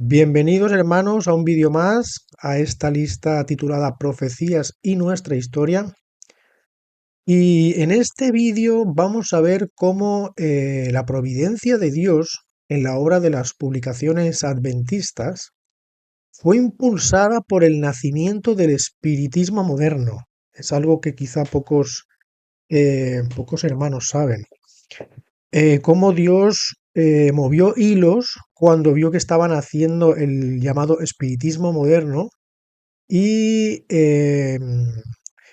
Bienvenidos hermanos a un vídeo más, a esta lista titulada Profecías y nuestra historia. Y en este vídeo vamos a ver cómo la providencia de Dios en la obra de las publicaciones adventistas fue impulsada por el nacimiento del espiritismo moderno. Es algo que quizá pocos hermanos saben. Cómo Dios movió hilos cuando vio que estaban haciendo el llamado espiritismo moderno y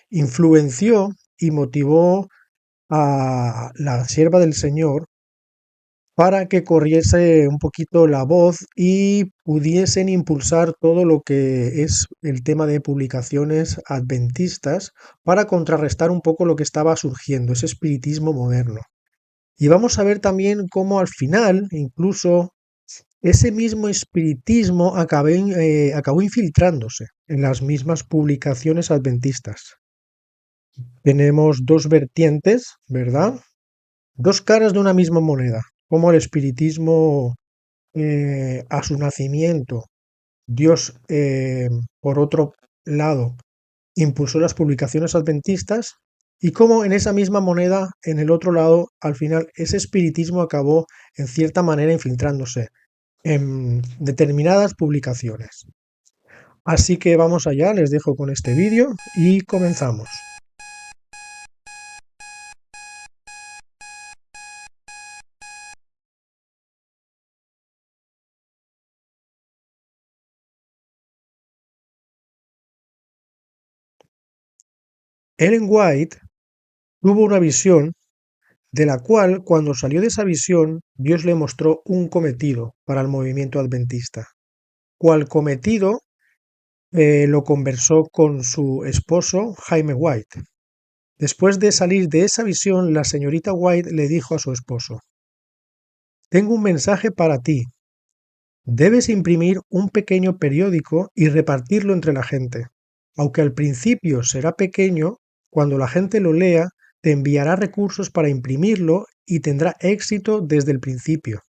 influenció y motivó a la sierva del Señor para que corriese un poquito la voz y pudiesen impulsar todo lo que es el tema de publicaciones adventistas para contrarrestar un poco lo que estaba surgiendo, ese espiritismo moderno. Y vamos a ver también cómo al final, incluso ese mismo espiritismo acabó infiltrándose en las mismas publicaciones adventistas. Tenemos dos vertientes, ¿verdad? Dos caras de una misma moneda, como el espiritismo a su nacimiento, Dios, por otro lado, impulsó las publicaciones adventistas y cómo en esa misma moneda, en el otro lado, al final, ese espiritismo acabó en cierta manera infiltrándose en determinadas publicaciones. Así que vamos allá, les dejo con este vídeo y comenzamos. Ellen White tuvo una visión de la cual, cuando salió de esa visión, Dios le mostró un cometido para el movimiento adventista. Cual cometido lo conversó con su esposo Jaime White. Después de salir de esa visión, la señorita White le dijo a su esposo: «Tengo un mensaje para ti. Debes imprimir un pequeño periódico y repartirlo entre la gente. Aunque al principio será pequeño, cuando la gente lo lea, te enviará recursos para imprimirlo y tendrá éxito desde el principio.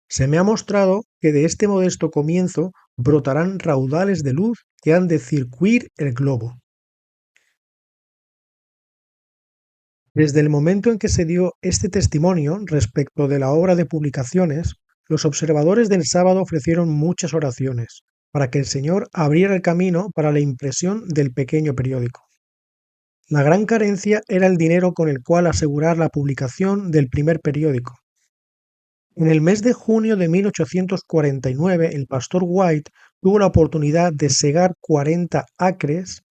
Se me ha mostrado que de este modesto comienzo brotarán raudales de luz que han de circuir el globo». Desde el momento en que se dio este testimonio respecto de la obra de publicaciones, los observadores del sábado ofrecieron muchas oraciones para que el Señor abriera el camino para la impresión del pequeño periódico. La gran carencia era el dinero con el cual asegurar la publicación del primer periódico. En el mes de junio de 1849, el pastor White tuvo la oportunidad de segar 40 acres,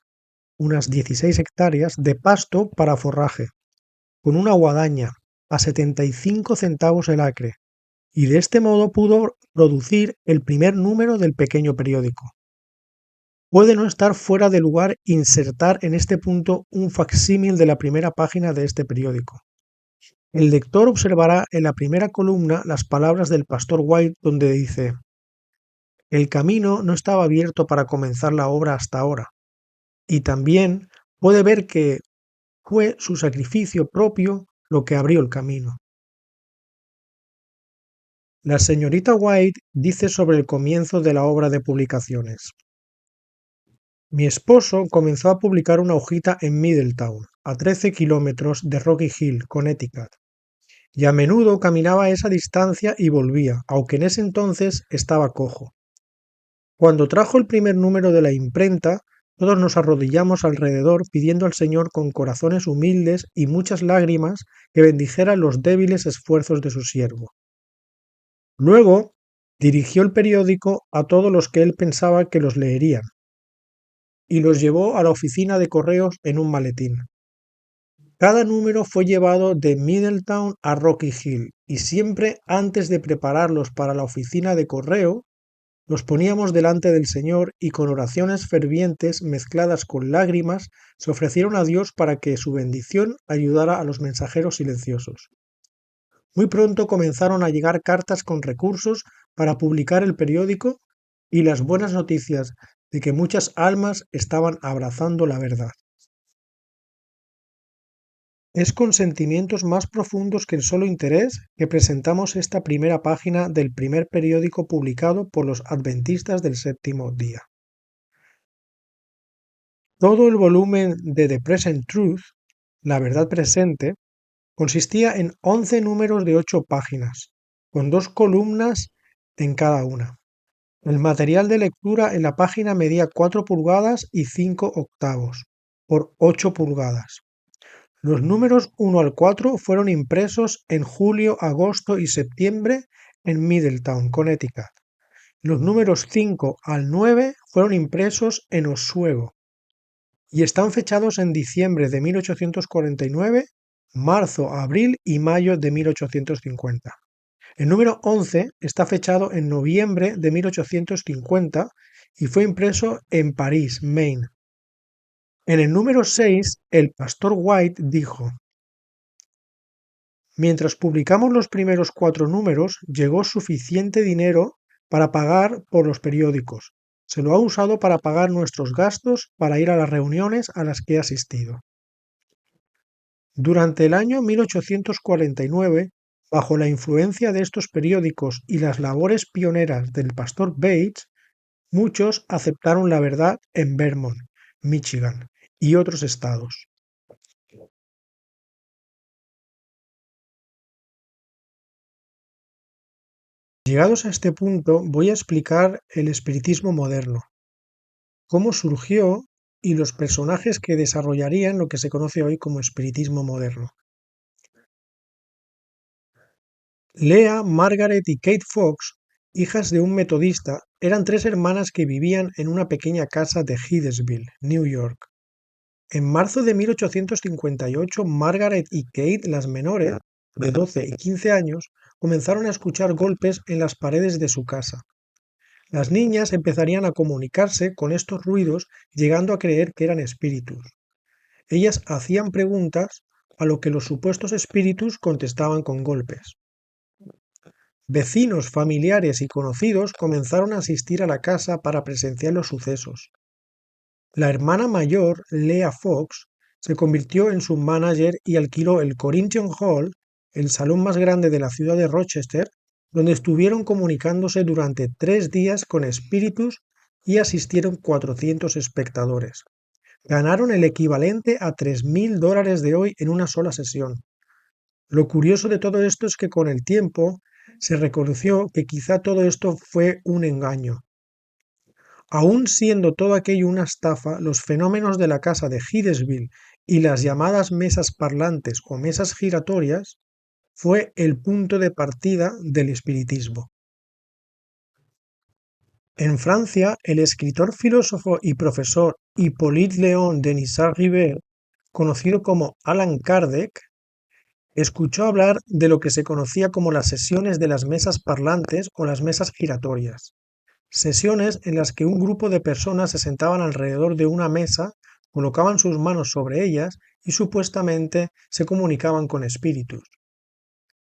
unas 16 hectáreas, de pasto para forraje, con una guadaña, a 75 centavos el acre, y de este modo pudo producir el primer número del pequeño periódico. Puede no estar fuera de lugar insertar en este punto un facsímil de la primera página de este periódico. El lector observará en la primera columna las palabras del pastor White donde dice: «El camino no estaba abierto para comenzar la obra hasta ahora», y también puede ver que fue su sacrificio propio lo que abrió el camino. La señorita White dice sobre el comienzo de la obra de publicaciones. Mi esposo comenzó a publicar una hojita en Middletown, a 13 kilómetros de Rocky Hill, Connecticut, y a menudo caminaba esa distancia y volvía, aunque en ese entonces estaba cojo. Cuando trajo el primer número de la imprenta, todos nos arrodillamos alrededor pidiendo al Señor con corazones humildes y muchas lágrimas que bendijera los débiles esfuerzos de su siervo. Luego, dirigió el periódico a todos los que él pensaba que los leerían, y los llevó a la oficina de correos en un maletín. Cada número fue llevado de Middletown a Rocky Hill, y siempre antes de prepararlos para la oficina de correo, los poníamos delante del Señor y con oraciones fervientes mezcladas con lágrimas se ofrecieron a Dios para que su bendición ayudara a los mensajeros silenciosos. Muy pronto comenzaron a llegar cartas con recursos para publicar el periódico y las buenas noticias de que muchas almas estaban abrazando la verdad. Es con sentimientos más profundos que el solo interés que presentamos esta primera página del primer periódico publicado por los adventistas del séptimo día. Todo el volumen de The Present Truth, la verdad presente, consistía en 11 números de 8 páginas, con 2 columnas en cada una. El material de lectura en la página medía 4 pulgadas y 5 octavos, por 8 pulgadas. Los números 1 al 4 fueron impresos en julio, agosto y septiembre en Middletown, Connecticut. Los números 5 al 9 fueron impresos en Oswego y están fechados en diciembre de 1849, marzo, abril y mayo de 1850. El número 11 está fechado en noviembre de 1850 y fue impreso en París, Maine. En el número 6, el pastor White dijo: mientras publicamos los primeros 4 números, llegó suficiente dinero para pagar por los periódicos. Se lo ha usado para pagar nuestros gastos para ir a las reuniones a las que he asistido. Durante el año 1849, bajo la influencia de estos periódicos y las labores pioneras del pastor Bates, muchos aceptaron la verdad en Vermont, Michigan y otros estados. Llegados a este punto, voy a explicar el espiritismo moderno, cómo surgió y los personajes que desarrollarían lo que se conoce hoy como espiritismo moderno. Leah, Margaret y Kate Fox, hijas de un metodista, eran 3 hermanas que vivían en una pequeña casa de Hydesville, New York. En marzo de 1858, Margaret y Kate, las menores, de 12 y 15 años, comenzaron a escuchar golpes en las paredes de su casa. Las niñas empezarían a comunicarse con estos ruidos, llegando a creer que eran espíritus. Ellas hacían preguntas, a lo que los supuestos espíritus contestaban con golpes. Vecinos, familiares y conocidos comenzaron a asistir a la casa para presenciar los sucesos. La hermana mayor, Leah Fox, se convirtió en su manager y alquiló el Corinthian Hall, el salón más grande de la ciudad de Rochester, donde estuvieron comunicándose durante 3 días con espíritus y asistieron 400 espectadores. Ganaron el equivalente a $3.000 de hoy en una sola sesión. Lo curioso de todo esto es que con el tiempo se reconoció que quizá todo esto fue un engaño. Aun siendo todo aquello una estafa, los fenómenos de la casa de Hydesville y las llamadas mesas parlantes o mesas giratorias fue el punto de partida del espiritismo. En Francia, el escritor, filósofo y profesor Hippolyte-Léon Denisard-Ribert, conocido como Allan Kardec, escuchó hablar de lo que se conocía como las sesiones de las mesas parlantes o las mesas giratorias. Sesiones en las que un grupo de personas se sentaban alrededor de una mesa, colocaban sus manos sobre ellas y supuestamente se comunicaban con espíritus.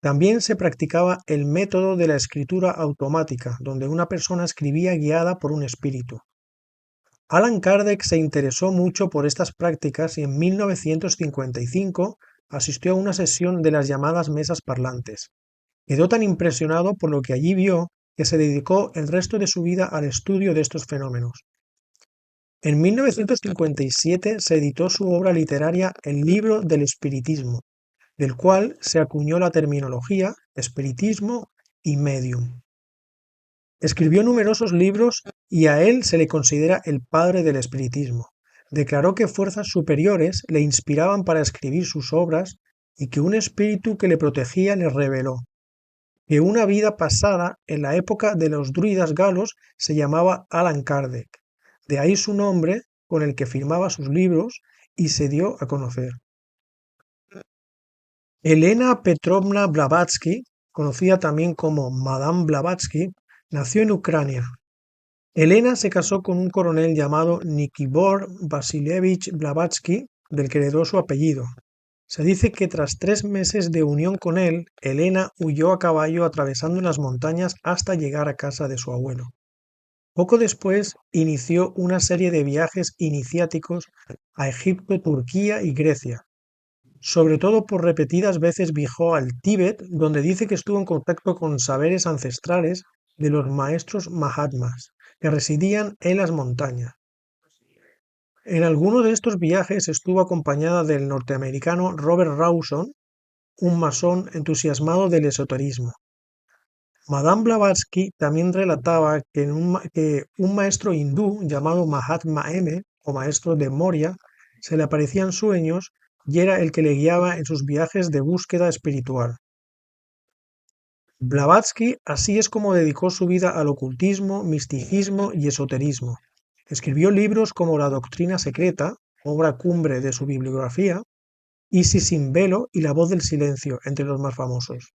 También se practicaba el método de la escritura automática, donde una persona escribía guiada por un espíritu. Allan Kardec se interesó mucho por estas prácticas y en 1955 asistió a una sesión de las llamadas mesas parlantes. Quedó tan impresionado por lo que allí vio que se dedicó el resto de su vida al estudio de estos fenómenos. En 1957 se editó su obra literaria El libro del espiritismo, del cual se acuñó la terminología espiritismo y medium. Escribió numerosos libros y a él se le considera el padre del espiritismo. Declaró que fuerzas superiores le inspiraban para escribir sus obras y que un espíritu que le protegía le reveló que una vida pasada en la época de los druidas galos se llamaba Allan Kardec. De ahí su nombre con el que firmaba sus libros y se dio a conocer. Elena Petrovna Blavatsky, conocida también como Madame Blavatsky, nació en Ucrania. Elena se casó con un coronel llamado Nikifor Vasilievich Blavatsky, del que heredó su apellido. Se dice que tras 3 meses de unión con él, Elena huyó a caballo atravesando las montañas hasta llegar a casa de su abuelo. Poco después inició una serie de viajes iniciáticos a Egipto, Turquía y Grecia. Sobre todo por repetidas veces viajó al Tíbet, donde dice que estuvo en contacto con saberes ancestrales de los maestros Mahatmas, que residían en las montañas. En alguno de estos viajes estuvo acompañada del norteamericano Robert Rawson, un masón entusiasmado del esoterismo. Madame Blavatsky también relataba que un maestro hindú llamado Mahatma M, o maestro de Moria, se le aparecía en sueños y era el que le guiaba en sus viajes de búsqueda espiritual. Blavatsky así es como dedicó su vida al ocultismo, misticismo y esoterismo. Escribió libros como La Doctrina Secreta, obra cumbre de su bibliografía, Isis sin velo y La Voz del Silencio, entre los más famosos.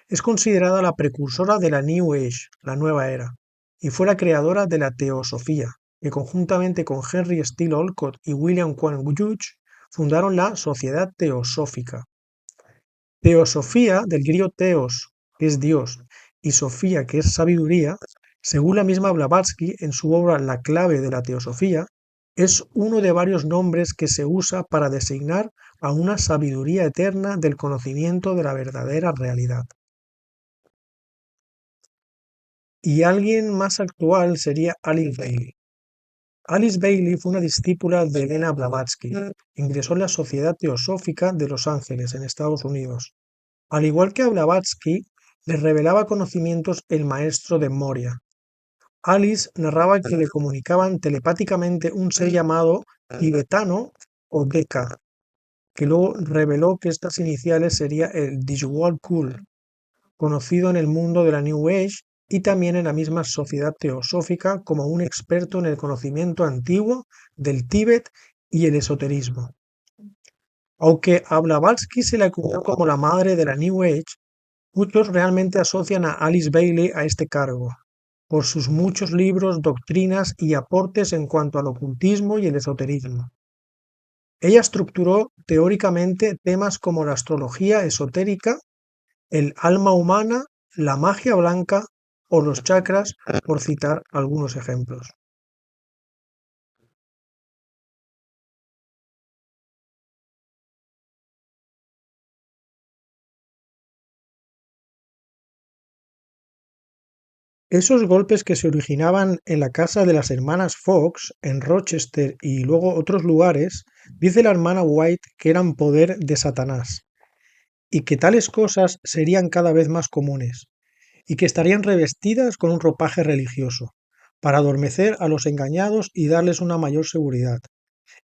Es considerada la precursora de la New Age, la nueva era, y fue la creadora de la teosofía, que conjuntamente con Henry Steele Olcott y William Quang Yuch fundaron la Sociedad Teosófica. Teosofía, del griego teos, que es Dios, y sofía, que es sabiduría, según la misma Blavatsky en su obra La clave de la teosofía, es uno de varios nombres que se usa para designar a una sabiduría eterna del conocimiento de la verdadera realidad. Y alguien más actual sería Alice Bailey. Alice Bailey fue una discípula de Elena Blavatsky. Ingresó en la Sociedad Teosófica de Los Ángeles, en Estados Unidos. Al igual que a Blavatsky, le revelaba conocimientos el maestro de Moria. Alice narraba que le comunicaban telepáticamente un ser llamado tibetano o Decca, que luego reveló que estas iniciales sería el Dishwal Kul, conocido en el mundo de la New Age y también en la misma sociedad teosófica como un experto en el conocimiento antiguo del Tíbet y el esoterismo. Aunque a Blavatsky se le acuñó como la madre de la New Age, muchos realmente asocian a Alice Bailey a este cargo, por sus muchos libros, doctrinas y aportes en cuanto al ocultismo y el esoterismo. Ella estructuró teóricamente temas como la astrología esotérica, el alma humana, la magia blanca o los chakras, por citar algunos ejemplos. Esos golpes que se originaban en la casa de las hermanas Fox, en Rochester y luego otros lugares, dice la hermana White que eran poder de Satanás, y que tales cosas serían cada vez más comunes, y que estarían revestidas con un ropaje religioso, para adormecer a los engañados y darles una mayor seguridad,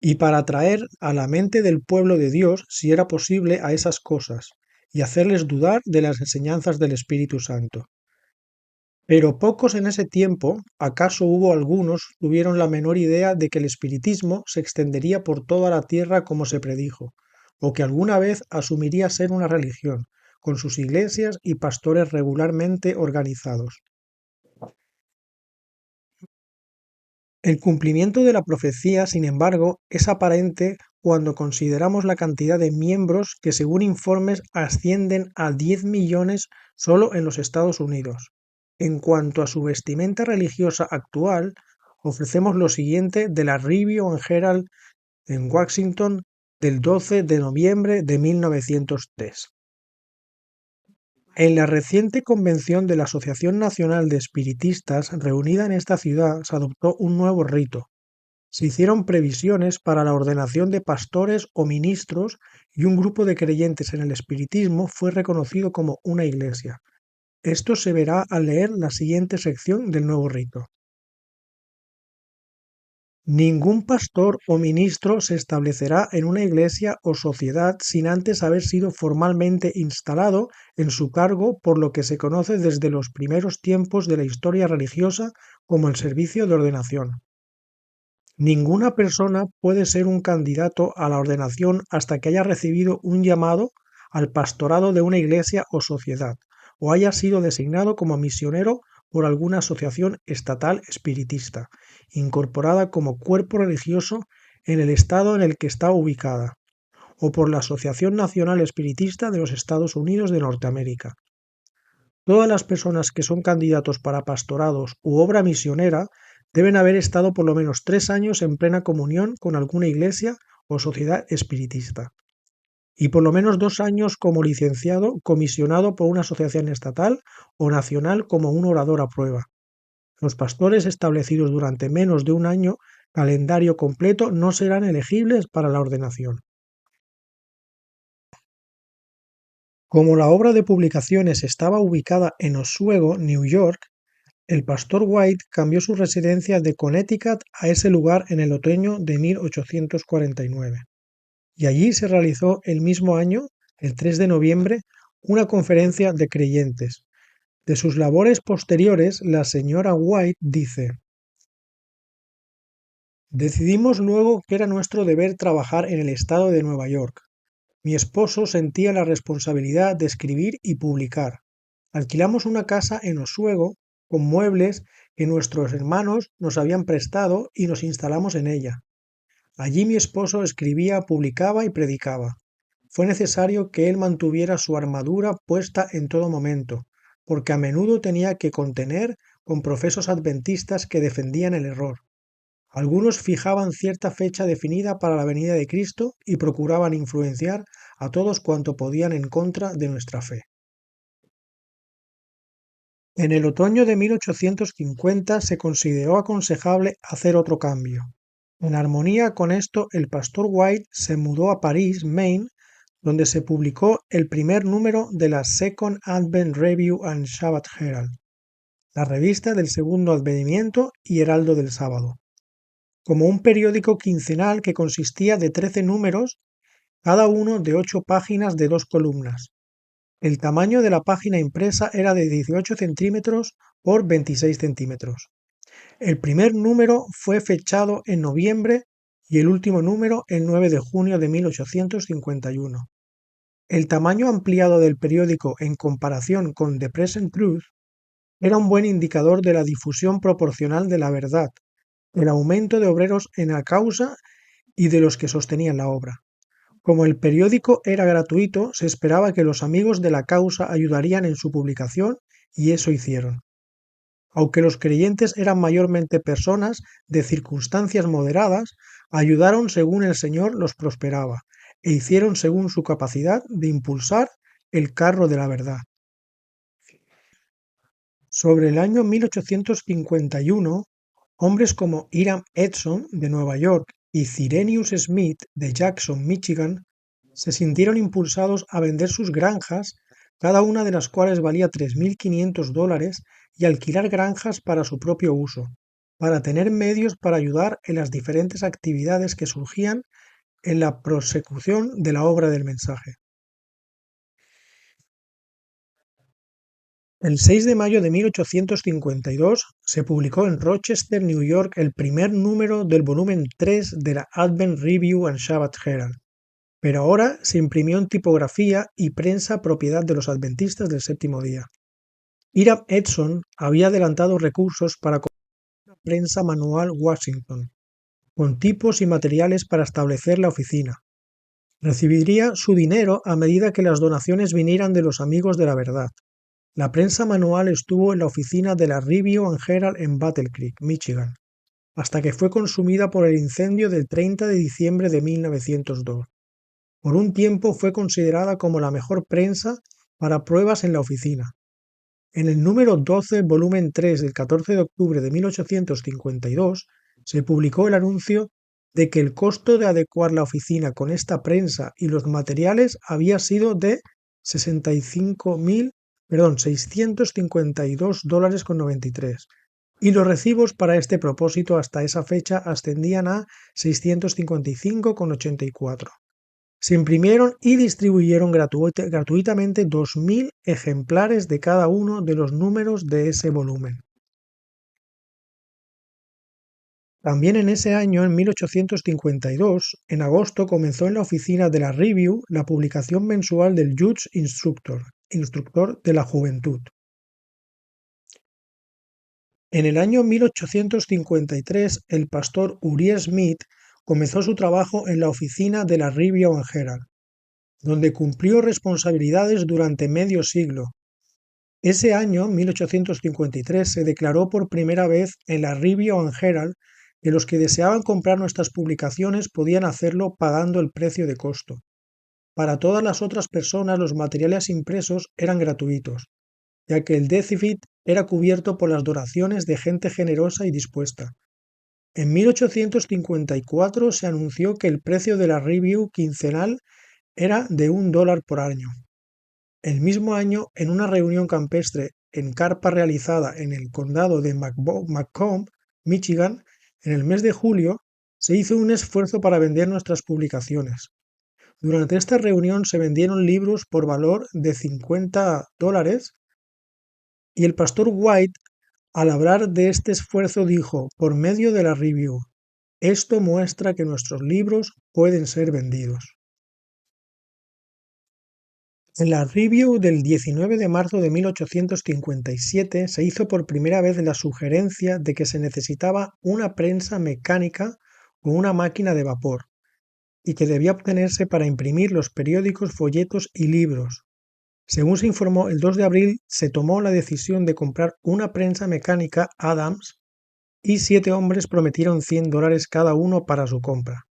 y para atraer a la mente del pueblo de Dios, si era posible, a esas cosas, y hacerles dudar de las enseñanzas del Espíritu Santo. Pero pocos en ese tiempo, acaso hubo algunos, tuvieron la menor idea de que el espiritismo se extendería por toda la tierra como se predijo, o que alguna vez asumiría ser una religión, con sus iglesias y pastores regularmente organizados. El cumplimiento de la profecía, sin embargo, es aparente cuando consideramos la cantidad de miembros que, según informes, ascienden a 10 millones solo en los Estados Unidos. En cuanto a su vestimenta religiosa actual, ofrecemos lo siguiente de la Review and Herald en Washington del 12 de noviembre de 1903. En la reciente convención de la Asociación Nacional de Espiritistas reunida en esta ciudad se adoptó un nuevo rito. Se hicieron previsiones para la ordenación de pastores o ministros y un grupo de creyentes en el espiritismo fue reconocido como una iglesia. Esto se verá al leer la siguiente sección del nuevo rito. Ningún pastor o ministro se establecerá en una iglesia o sociedad sin antes haber sido formalmente instalado en su cargo por lo que se conoce desde los primeros tiempos de la historia religiosa como el servicio de ordenación. Ninguna persona puede ser un candidato a la ordenación hasta que haya recibido un llamado al pastorado de una iglesia o sociedad, o haya sido designado como misionero por alguna asociación estatal espiritista, incorporada como cuerpo religioso en el estado en el que está ubicada, o por la Asociación Nacional Espiritista de los Estados Unidos de Norteamérica. Todas las personas que son candidatos para pastorados u obra misionera deben haber estado por lo menos 3 años en plena comunión con alguna iglesia o sociedad espiritista, y por lo menos 2 años como licenciado comisionado por una asociación estatal o nacional como un orador a prueba. Los pastores establecidos durante menos de un año calendario completo no serán elegibles para la ordenación. Como la obra de publicaciones estaba ubicada en Oswego, New York, el pastor White cambió su residencia de Connecticut a ese lugar en el otoño de 1849, y allí se realizó el mismo año, el 3 de noviembre, una conferencia de creyentes. De sus labores posteriores, la señora White dice: decidimos luego que era nuestro deber trabajar en el estado de Nueva York. Mi esposo sentía la responsabilidad de escribir y publicar. Alquilamos una casa en Oswego con muebles que nuestros hermanos nos habían prestado y nos instalamos en ella. Allí mi esposo escribía, publicaba y predicaba. Fue necesario que él mantuviera su armadura puesta en todo momento, porque a menudo tenía que contener con profesos adventistas que defendían el error. Algunos fijaban cierta fecha definida para la venida de Cristo y procuraban influenciar a todos cuanto podían en contra de nuestra fe. En el otoño de 1850 se consideró aconsejable hacer otro cambio. En armonía con esto, el pastor White se mudó a París, Maine, donde se publicó el primer número de la Second Advent Review and Sabbath Herald, la revista del segundo advenimiento y heraldo del sábado, como un periódico quincenal que consistía de 13 números, cada uno de 8 páginas de 2 columnas. El tamaño de la página impresa era de 18 centímetros por 26 centímetros. El primer número fue fechado en noviembre y el último número el 9 de junio de 1851. El tamaño ampliado del periódico en comparación con The Present Truth era un buen indicador de la difusión proporcional de la verdad, el aumento de obreros en la causa y de los que sostenían la obra. Como el periódico era gratuito, se esperaba que los amigos de la causa ayudarían en su publicación y eso hicieron. Aunque los creyentes eran mayormente personas de circunstancias moderadas, ayudaron según el Señor los prosperaba e hicieron según su capacidad de impulsar el carro de la verdad. Sobre el año 1851, hombres como Hiram Edson de Nueva York y Cyrenius Smith de Jackson, Michigan, se sintieron impulsados a vender sus granjas, cada una de las cuales valía $3.500, y alquilar granjas para su propio uso, para tener medios para ayudar en las diferentes actividades que surgían en la prosecución de la obra del mensaje. El 6 de mayo de 1852 se publicó en Rochester, New York, el primer número del volumen 3 de la Advent Review and Sabbath Herald, pero ahora se imprimió en tipografía y prensa propiedad de los adventistas del séptimo día. Hiram Edson había adelantado recursos para comprar una prensa manual Washington, con tipos y materiales para establecer la oficina. Recibiría su dinero a medida que las donaciones vinieran de los amigos de la verdad. La prensa manual estuvo en la oficina de la Review and Herald en Battle Creek, Michigan, hasta que fue consumida por el incendio del 30 de diciembre de 1902. Por un tiempo fue considerada como la mejor prensa para pruebas en la oficina. En el número 12, volumen 3 del 14 de octubre de 1852, se publicó el anuncio de que el costo de adecuar la oficina con esta prensa y los materiales había sido de 652 dólares con 93, y los recibos para este propósito hasta esa fecha ascendían a 655,84. Se imprimieron y distribuyeron gratuitamente 2000 ejemplares de cada uno de los números de ese volumen. También en ese año, en 1852, en agosto, comenzó en la oficina de la Review la publicación mensual del Youth Instructor, instructor de la juventud. En el año 1853, el pastor Uriah Smith comenzó su trabajo en la oficina de la Review and Herald, donde cumplió responsabilidades durante medio siglo. Ese año, 1853, se declaró por primera vez en la Review and Herald que los que deseaban comprar nuestras publicaciones podían hacerlo pagando el precio de costo. Para todas las otras personas los materiales impresos eran gratuitos, ya que el déficit era cubierto por las donaciones de gente generosa y dispuesta. En 1854 se anunció que el precio de la review quincenal era de $1 por año. El mismo año, en una reunión campestre en carpa realizada en el condado de Macomb, Michigan, en el mes de julio, se hizo un esfuerzo para vender nuestras publicaciones. Durante esta reunión se vendieron libros por valor de $50 y el pastor White, al hablar de este esfuerzo, dijo, por medio de la review, esto muestra que nuestros libros pueden ser vendidos. En la review del 19 de marzo de 1857 se hizo por primera vez la sugerencia de que se necesitaba una prensa mecánica o una máquina de vapor, y que debía obtenerse para imprimir los periódicos, folletos y libros. Según se informó, el 2 de abril se tomó la decisión de comprar una prensa mecánica Adams y 7 hombres prometieron $100 cada uno para su compra.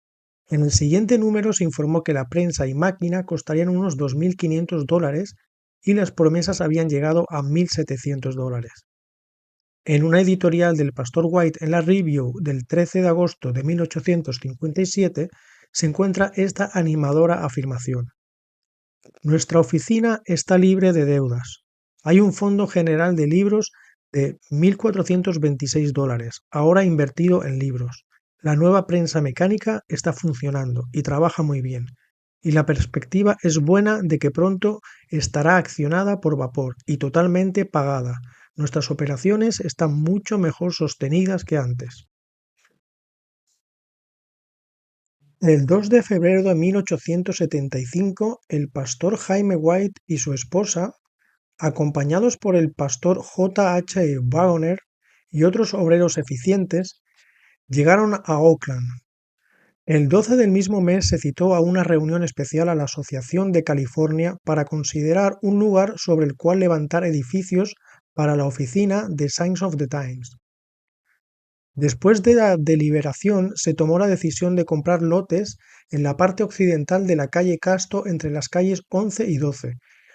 En el siguiente número se informó que la prensa y máquina costarían unos $2.500 y las promesas habían llegado a $1.700. En una editorial del pastor White en la Review del 13 de agosto de 1857 se encuentra esta animadora afirmación. Nuestra oficina está libre de deudas. Hay un fondo general de libros de $1.426, ahora invertido en libros. La nueva prensa mecánica está funcionando y trabaja muy bien, y la perspectiva es buena de que pronto estará accionada por vapor y totalmente pagada. Nuestras operaciones están mucho mejor sostenidas que antes. El 2 de febrero de 1875, el pastor Jaime White y su esposa, acompañados por el pastor J. H. Waggoner y otros obreros eficientes, llegaron a Oakland. El 12 del mismo mes se citó a una reunión especial a la Asociación de California para considerar un lugar sobre el cual levantar edificios para la oficina de Signs of the Times. Después de la deliberación, se tomó la decisión de comprar lotes en la parte occidental de la calle Casto entre las calles 11 y 12.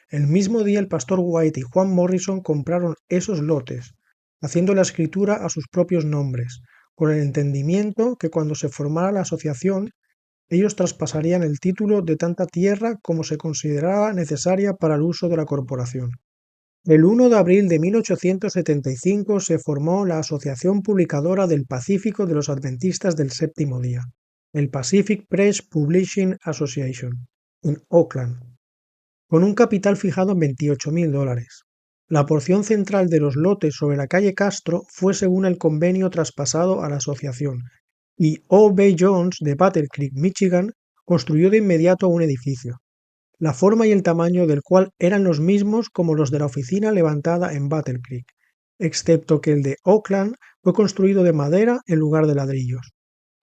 El mismo día el pastor White y Juan Morrison compraron esos lotes, haciendo la escritura a sus propios nombres, con el entendimiento que cuando se formara la asociación, ellos traspasarían el título de tanta tierra como se considerara necesaria para el uso de la corporación. El 1 de abril de 1875 se formó la Asociación Publicadora del Pacífico de los Adventistas del Séptimo Día, el Pacific Press Publishing Association, en Oakland, con un capital fijado en $28.000. La porción central de los lotes sobre la calle Castro fue según el convenio traspasado a la asociación, y O. B. Jones de Battle Creek, Michigan, construyó de inmediato un edificio, la forma y el tamaño del cual eran los mismos como los de la oficina levantada en Battle Creek, excepto que el de Oakland fue construido de madera en lugar de ladrillos.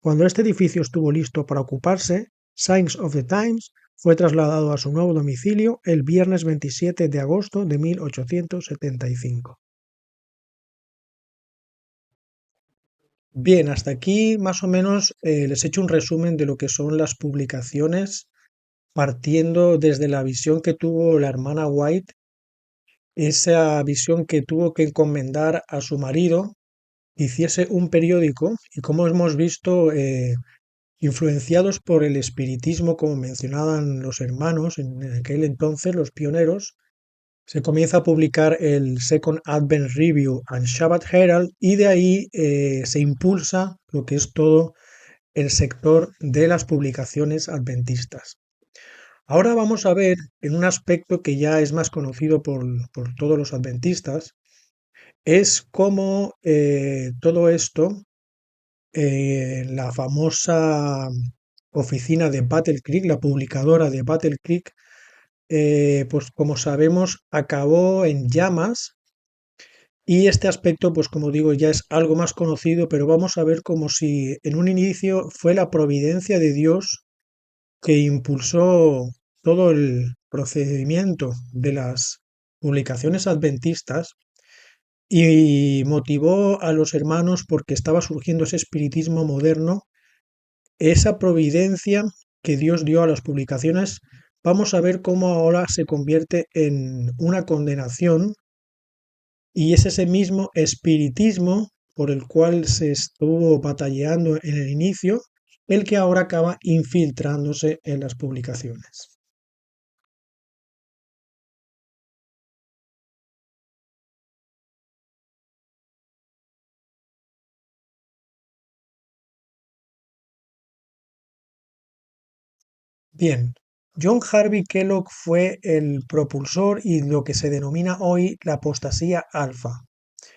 Cuando este edificio estuvo listo para ocuparse, Signs of the Times fue trasladado a su nuevo domicilio el viernes 27 de agosto de 1875. Bien, hasta aquí más o menos les he hecho un resumen de lo que son las publicaciones partiendo desde la visión que tuvo la hermana White esa visión que tuvo que encomendar a su marido que hiciese un periódico y como hemos visto, influenciados por el espiritismo, como mencionaban los hermanos en aquel entonces, los pioneros, se comienza a publicar el Second Advent Review and Shabbat Herald y de ahí se impulsa lo que es todo el sector de las publicaciones adventistas. Ahora vamos a ver en un aspecto que ya es más conocido por todos los adventistas, es cómo todo esto, la famosa oficina de Battle Creek, la publicadora de Battle Creek, pues como sabemos, acabó en llamas y este aspecto, pues como digo, ya es algo más conocido, pero vamos a ver como si en un inicio fue la providencia de Dios que impulsó todo el procedimiento de las publicaciones adventistas y motivó a los hermanos porque estaba surgiendo ese espiritismo moderno, esa providencia que Dios dio a las publicaciones. Vamos a ver cómo ahora se convierte en una condenación y es ese mismo espiritismo por el cual se estuvo batallando en el inicio, el que ahora acaba infiltrándose en las publicaciones. Bien, John Harvey Kellogg fue el propulsor y lo que se denomina hoy la apostasía alfa.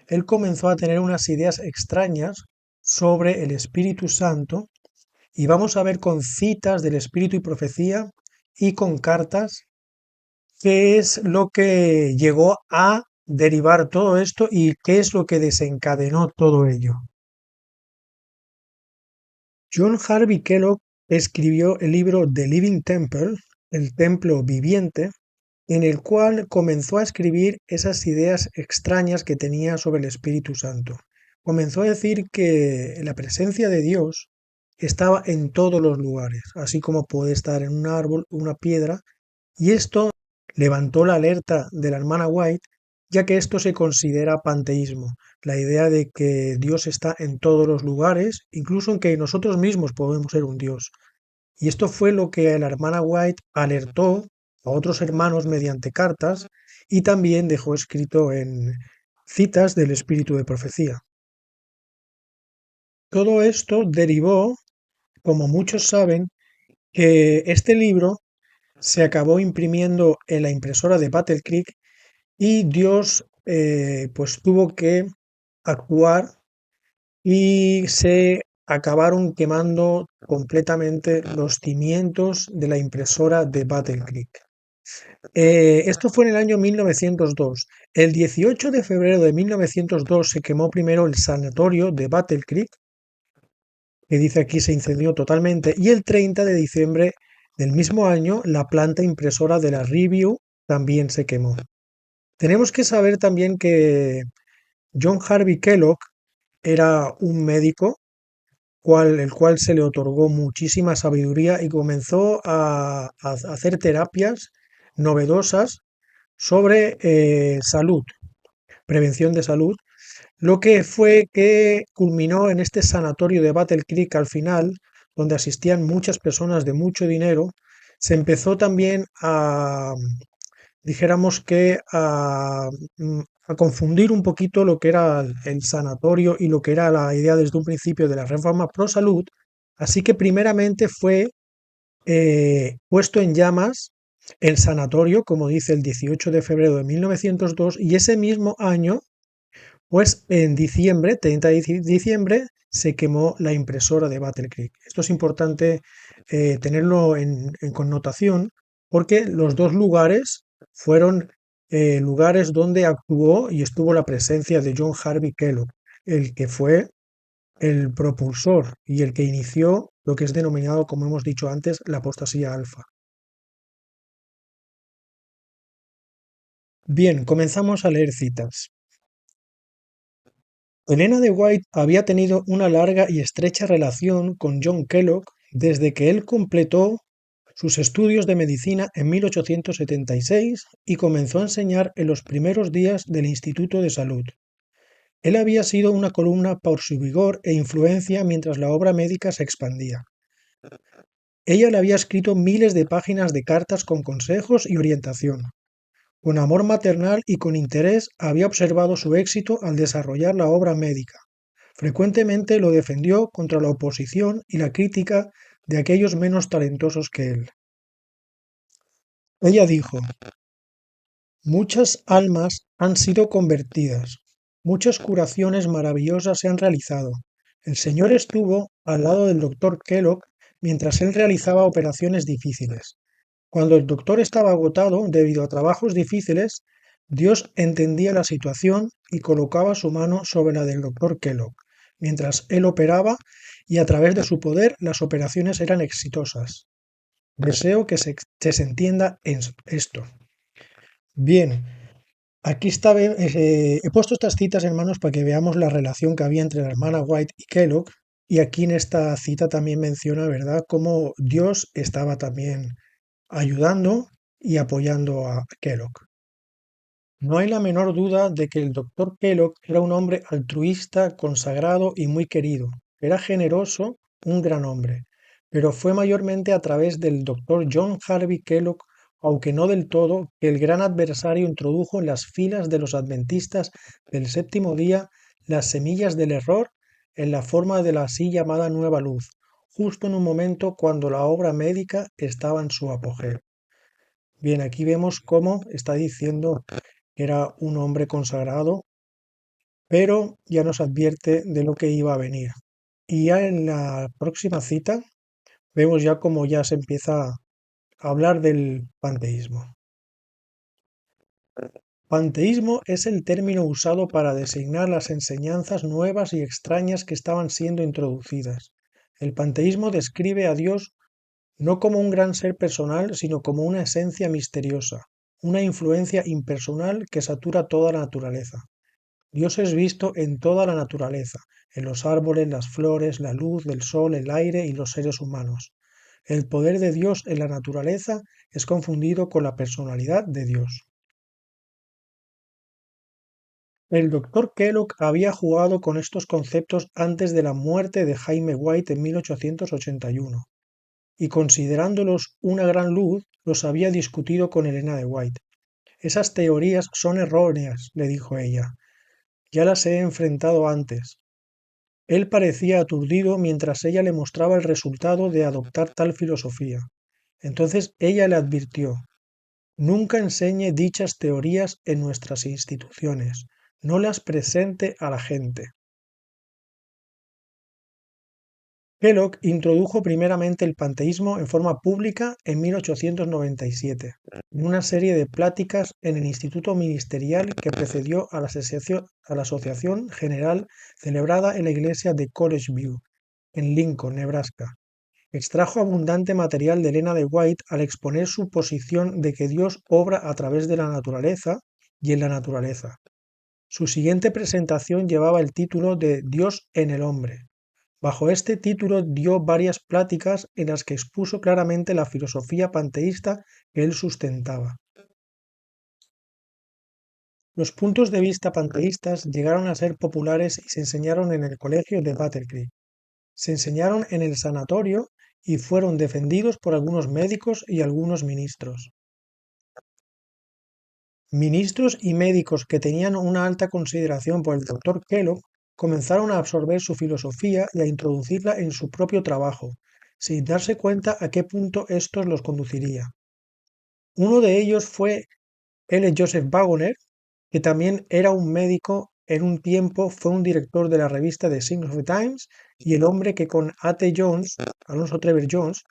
Él comenzó a tener unas ideas extrañas sobre el Espíritu Santo y vamos a ver con citas del Espíritu y profecía y con cartas qué es lo que llegó a derivar todo esto y qué es lo que desencadenó todo ello. John Harvey Kellogg escribió el libro The Living Temple, el templo viviente, en el cual comenzó a escribir esas ideas extrañas que tenía sobre el Espíritu Santo. Comenzó a decir que la presencia de Dios estaba en todos los lugares, así como puede estar en un árbol, una piedra, y esto levantó la alerta de la hermana White, ya que esto se considera panteísmo, la idea de que Dios está en todos los lugares, incluso en que nosotros mismos podemos ser un Dios. Y esto fue lo que la hermana White alertó a otros hermanos mediante cartas y también dejó escrito en citas del espíritu de profecía. Todo esto derivó, como muchos saben, que este libro se acabó imprimiendo en la impresora de Battle Creek y Dios pues tuvo que actuar y se acabaron quemando completamente los cimientos de la impresora de Battle Creek. Esto fue en el año 1902. El 18 de febrero de 1902 se quemó primero el sanatorio de Battle Creek, que dice aquí se incendió totalmente, y el 30 de diciembre del mismo año la planta impresora de la Review también se quemó. Tenemos que saber también que John Harvey Kellogg era un médico el cual se le otorgó muchísima sabiduría y comenzó a hacer terapias novedosas sobre salud, prevención de salud, lo que fue que culminó en este sanatorio de Battle Creek al final, donde asistían muchas personas de mucho dinero, se empezó también dijéramos que a confundir un poquito lo que era el sanatorio y lo que era la idea desde un principio de la reforma pro salud, así que primeramente fue puesto en llamas el sanatorio, como dice el 18 de febrero de 1902, y ese mismo año, pues en diciembre, 30 de diciembre, se quemó la impresora de Battle Creek. Esto es importante tenerlo en connotación porque los dos lugares fueron lugares donde actuó y estuvo la presencia de John Harvey Kellogg, el que fue el propulsor y el que inició lo que es denominado, como hemos dicho antes, la apostasía alfa. Bien, comenzamos a leer citas. Elena de White había tenido una larga y estrecha relación con John Kellogg desde que él completó sus estudios de medicina en 1876 y comenzó a enseñar en los primeros días del Instituto de Salud. Él había sido una columna por su vigor e influencia mientras la obra médica se expandía. Ella le había escrito miles de páginas de cartas con consejos y orientación. Con amor maternal y con interés había observado su éxito al desarrollar la obra médica. Frecuentemente lo defendió contra la oposición y la crítica de aquellos menos talentosos que él. Ella dijo: muchas almas han sido convertidas, muchas curaciones maravillosas se han realizado. El Señor estuvo al lado del doctor Kellogg mientras él realizaba operaciones difíciles. Cuando el doctor estaba agotado debido a trabajos difíciles, Dios entendía la situación y colocaba su mano sobre la del doctor Kellogg, mientras él operaba, y a través de su poder las operaciones eran exitosas. Deseo que se entienda esto. Bien, aquí está, he puesto estas citas, hermanos, para que veamos la relación que había entre la hermana White y Kellogg, y aquí en esta cita también menciona, ¿verdad?, cómo Dios estaba también ayudando y apoyando a Kellogg. No hay la menor duda de que el doctor Kellogg era un hombre altruista, consagrado y muy querido. Era generoso, un gran hombre, pero fue mayormente a través del doctor John Harvey Kellogg, aunque no del todo, que el gran adversario introdujo en las filas de los adventistas del séptimo día las semillas del error en la forma de la así llamada Nueva Luz, justo en un momento cuando la obra médica estaba en su apogeo. Bien, aquí vemos cómo está diciendo que era un hombre consagrado, pero ya nos advierte de lo que iba a venir. Y ya en la próxima cita vemos ya cómo ya se empieza a hablar del panteísmo. Panteísmo es el término usado para designar las enseñanzas nuevas y extrañas que estaban siendo introducidas. El panteísmo describe a Dios no como un gran ser personal, sino como una esencia misteriosa, una influencia impersonal que satura toda la naturaleza. Dios es visto en toda la naturaleza, en los árboles, las flores, la luz del sol, el aire y los seres humanos. El poder de Dios en la naturaleza es confundido con la personalidad de Dios. El doctor Kellogg había jugado con estos conceptos antes de la muerte de Jaime White en 1881, y considerándolos una gran luz, los había discutido con Elena de White. Esas teorías son erróneas, le dijo ella. Ya las he enfrentado antes. Él parecía aturdido mientras ella le mostraba el resultado de adoptar tal filosofía. Entonces ella le advirtió: nunca enseñe dichas teorías en nuestras instituciones, no las presente a la gente. Kellogg introdujo primeramente el panteísmo en forma pública en 1897, en una serie de pláticas en el Instituto Ministerial que precedió a la Asociación General celebrada en la iglesia de College View, en Lincoln, Nebraska. Extrajo abundante material de Elena de White al exponer su posición de que Dios obra a través de la naturaleza y en la naturaleza. Su siguiente presentación llevaba el título de Dios en el hombre. Bajo este título dio varias pláticas en las que expuso claramente la filosofía panteísta que él sustentaba. Los puntos de vista panteístas llegaron a ser populares y se enseñaron en el colegio de Battle Creek. Se enseñaron en el sanatorio y fueron defendidos por algunos médicos y algunos ministros. Ministros y médicos que tenían una alta consideración por el doctor Kellogg comenzaron a absorber su filosofía y a introducirla en su propio trabajo, sin darse cuenta a qué punto estos los conduciría. Uno de ellos fue L. Joseph Waggoner, que también era un médico. En un tiempo fue un director de la revista The Sign of the Times y el hombre que con A.T. Jones, Alonso Trevor Jones,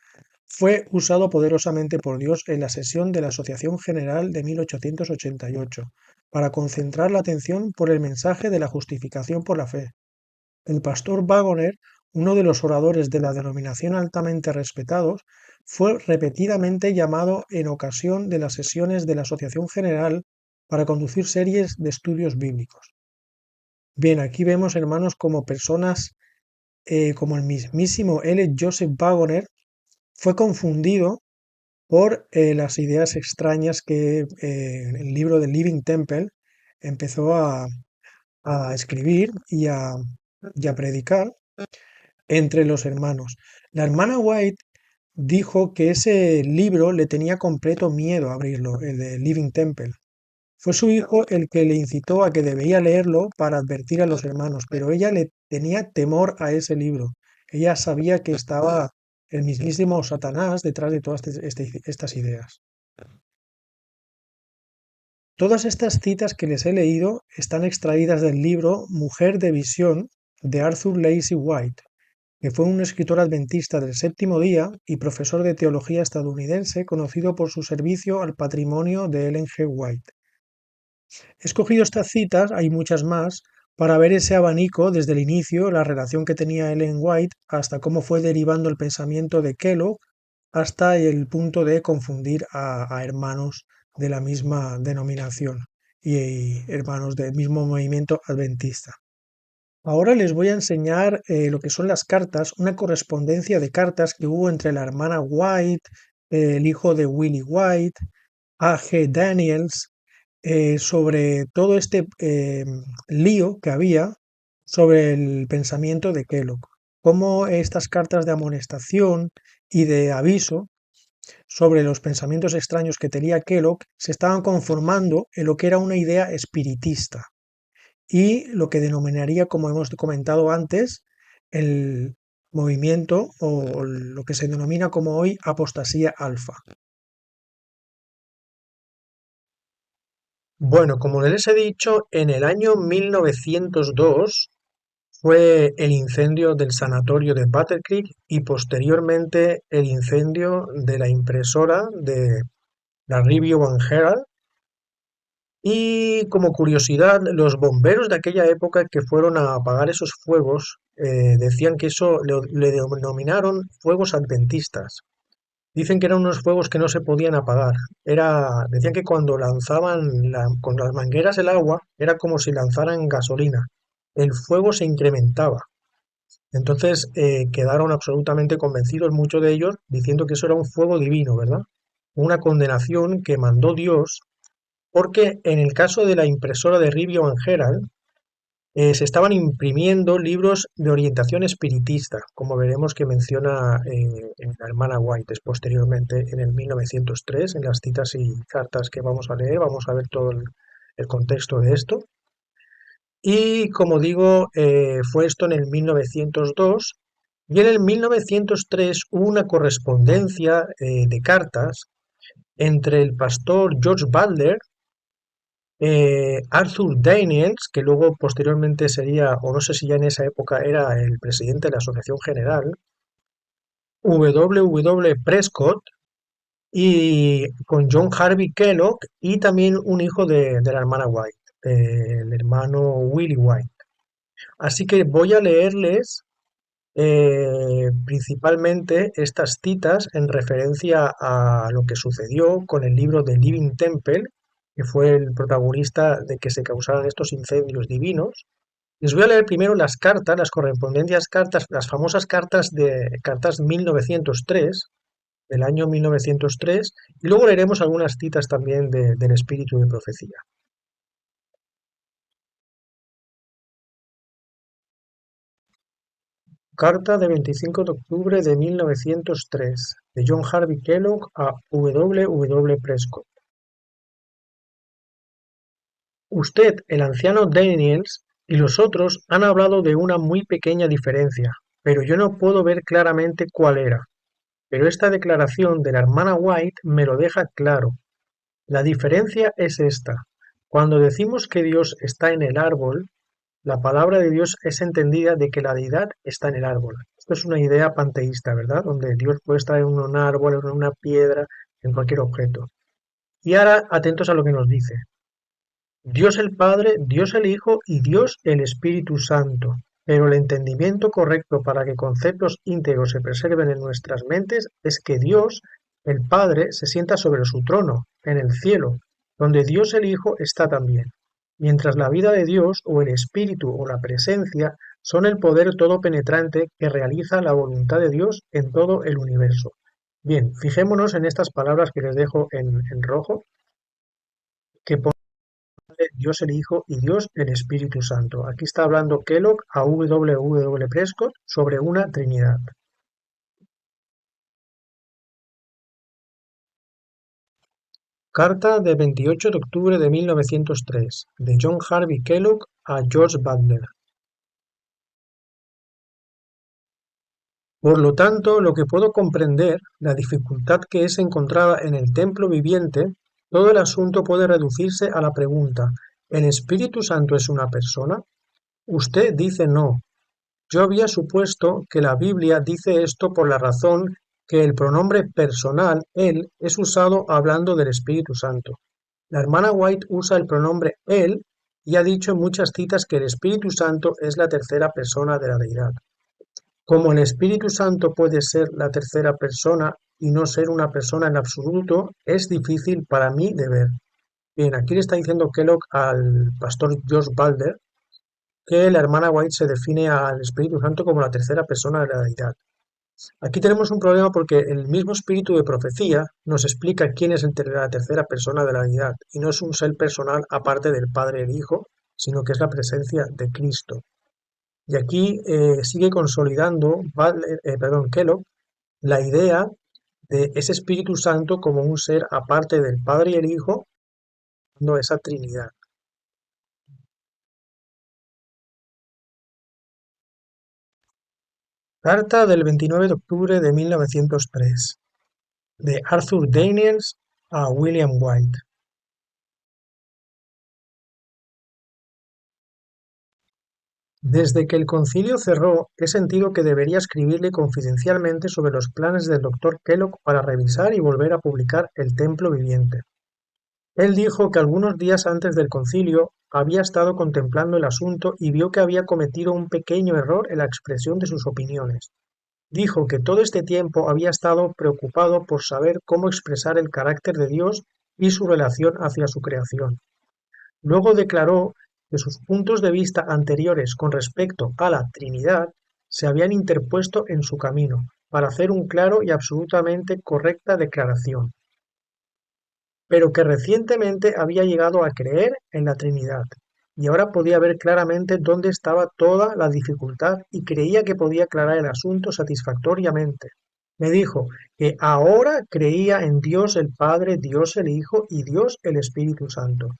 fue usado poderosamente por Dios en la sesión de la Asociación General de 1888 para concentrar la atención por el mensaje de la justificación por la fe. El pastor Waggoner, uno de los oradores de la denominación altamente respetados, fue repetidamente llamado en ocasión de las sesiones de la Asociación General para conducir series de estudios bíblicos. Bien, aquí vemos, hermanos, como personas como el mismísimo L. Joseph Waggoner fue confundido por las ideas extrañas que el libro de Living Temple empezó a escribir y a predicar entre los hermanos. La hermana White dijo que ese libro le tenía completo miedo a abrirlo, el de Living Temple. Fue su hijo el que le incitó a que debía leerlo para advertir a los hermanos, pero ella le tenía temor a ese libro. Ella sabía que estaba el mismísimo Satanás detrás de todas estas ideas. Todas estas citas que les he leído están extraídas del libro Mujer de Visión de Arthur Lacy White, que fue un escritor adventista del séptimo día y profesor de teología estadounidense conocido por su servicio al patrimonio de Ellen G. White. He escogido estas citas, hay muchas más, para ver ese abanico desde el inicio, la relación que tenía Ellen White, hasta cómo fue derivando el pensamiento de Kellogg, hasta el punto de confundir a hermanos de la misma denominación y hermanos del mismo movimiento adventista. Ahora les voy a enseñar lo que son las cartas, una correspondencia de cartas que hubo entre la hermana White, el hijo de Willie White, A. G. Daniels, sobre todo este lío que había sobre el pensamiento de Kellogg. Cómo estas cartas de amonestación y de aviso sobre los pensamientos extraños que tenía Kellogg se estaban conformando en lo que era una idea espiritista y lo que denominaría, como hemos comentado antes, el movimiento o lo que se denomina como hoy apostasía alfa. Bueno, como les he dicho, en el año 1902 fue el incendio del sanatorio de Battle Creek y posteriormente el incendio de la impresora de la Review and Herald. Y como curiosidad, los bomberos de aquella época que fueron a apagar esos fuegos decían que eso le denominaron fuegos adventistas. Dicen que eran unos fuegos que no se podían apagar. Decían que cuando lanzaban con las mangueras el agua, era como si lanzaran gasolina. El fuego se incrementaba. Entonces quedaron absolutamente convencidos muchos de ellos diciendo que eso era un fuego divino, ¿verdad? Una condenación que mandó Dios, porque en el caso de la impresora de Review and Herald, se estaban imprimiendo libros de orientación espiritista, como veremos que menciona la hermana White posteriormente en el 1903, en las citas y cartas que vamos a leer, vamos a ver todo el contexto de esto. Y como digo, fue esto en el 1902 y en el 1903 hubo una correspondencia de cartas entre el pastor George Butler, Arthur Daniels, que luego posteriormente sería, o no sé si ya en esa época era el presidente de la Asociación General, W. Prescott, y con John Harvey Kellogg, y también un hijo de la hermana White, el hermano Willie White. Así que voy a leerles principalmente estas citas en referencia a lo que sucedió con el libro de Living Temple, que fue el protagonista de que se causaran estos incendios divinos. Les voy a leer primero las cartas, las correspondencias cartas, las famosas cartas de cartas 1903, del año 1903, y luego leeremos algunas citas también del espíritu de profecía. Carta de 25 de octubre de 1903, de John Harvey Kellogg a W. Prescott. Usted, el anciano Daniels, y los otros han hablado de una muy pequeña diferencia, pero yo no puedo ver claramente cuál era. Pero esta declaración de la hermana White me lo deja claro. La diferencia es esta. Cuando decimos que Dios está en el árbol, la palabra de Dios es entendida de que la deidad está en el árbol. Esto es una idea panteísta, ¿verdad? Donde Dios puede estar en un árbol, en una piedra, en cualquier objeto. Y ahora atentos a lo que nos dice. Dios el Padre, Dios el Hijo y Dios el Espíritu Santo. Pero el entendimiento correcto para que conceptos íntegros se preserven en nuestras mentes es que Dios, el Padre, se sienta sobre su trono, en el cielo, donde Dios el Hijo está también, mientras la vida de Dios o el Espíritu o la presencia son el poder todo penetrante que realiza la voluntad de Dios en todo el universo. Bien, fijémonos en estas palabras que les dejo en rojo, que pone Dios el Hijo y Dios el Espíritu Santo. Aquí está hablando Kellogg a W. Prescott sobre una Trinidad. Carta de 28 de octubre de 1903, de John Harvey Kellogg a George Butler. Por lo tanto, lo que puedo comprender, la dificultad que es encontrada en el templo viviente, todo el asunto puede reducirse a la pregunta: ¿el Espíritu Santo es una persona? Usted dice no. Yo había supuesto que la Biblia dice esto por la razón que el pronombre personal, él, es usado hablando del Espíritu Santo. La hermana White usa el pronombre él y ha dicho en muchas citas que el Espíritu Santo es la tercera persona de la deidad. Como el Espíritu Santo puede ser la tercera persona y no ser una persona en absoluto, es difícil para mí de ver. Bien, aquí le está diciendo Kellogg al pastor George Balder que la hermana White se define al Espíritu Santo como la tercera persona de la deidad. Aquí tenemos un problema porque el mismo espíritu de profecía nos explica quién es la tercera persona de la deidad y no es un ser personal aparte del Padre y el Hijo, sino que es la presencia de Cristo. Y aquí sigue consolidando Kellogg la idea de ese Espíritu Santo como un ser aparte del Padre y el Hijo, no esa Trinidad. Carta del 29 de octubre de 1903, de Arthur Daniels a William White. Desde que el concilio cerró, he sentido que debería escribirle confidencialmente sobre los planes del doctor Kellogg para revisar y volver a publicar El Templo Viviente. Él dijo que algunos días antes del concilio había estado contemplando el asunto y vio que había cometido un pequeño error en la expresión de sus opiniones. Dijo que todo este tiempo había estado preocupado por saber cómo expresar el carácter de Dios y su relación hacia su creación. Luego declaró que sus puntos de vista anteriores con respecto a la Trinidad se habían interpuesto en su camino para hacer un claro y absolutamente correcta declaración, pero que recientemente había llegado a creer en la Trinidad, y ahora podía ver claramente dónde estaba toda la dificultad y creía que podía aclarar el asunto satisfactoriamente. Me dijo que ahora creía en Dios el Padre, Dios el Hijo y Dios el Espíritu Santo.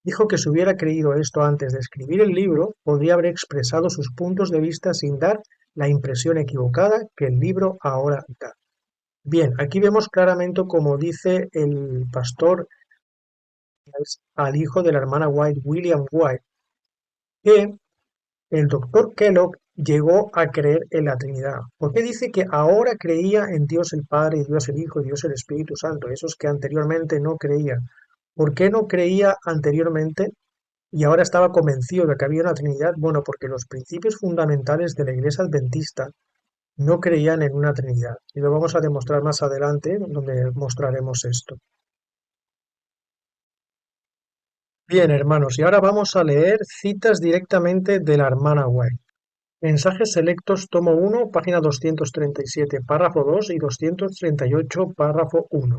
Dijo que si hubiera creído esto antes de escribir el libro, podría haber expresado sus puntos de vista sin dar la impresión equivocada que el libro ahora da. Bien, aquí vemos claramente como dice el pastor al hijo de la hermana White, William White, que el doctor Kellogg llegó a creer en la Trinidad. ¿Por qué dice que ahora creía en Dios el Padre, y Dios el Hijo y Dios el Espíritu Santo? Esos que anteriormente no creían. ¿Por qué no creía anteriormente y ahora estaba convencido de que había una Trinidad? Bueno, porque los principios fundamentales de la Iglesia Adventista no creían en una Trinidad. Y lo vamos a demostrar más adelante, donde mostraremos esto. Bien, hermanos, y ahora vamos a leer citas directamente de la hermana White. Mensajes selectos, tomo 1, página 237, párrafo 2 y 238, párrafo 1.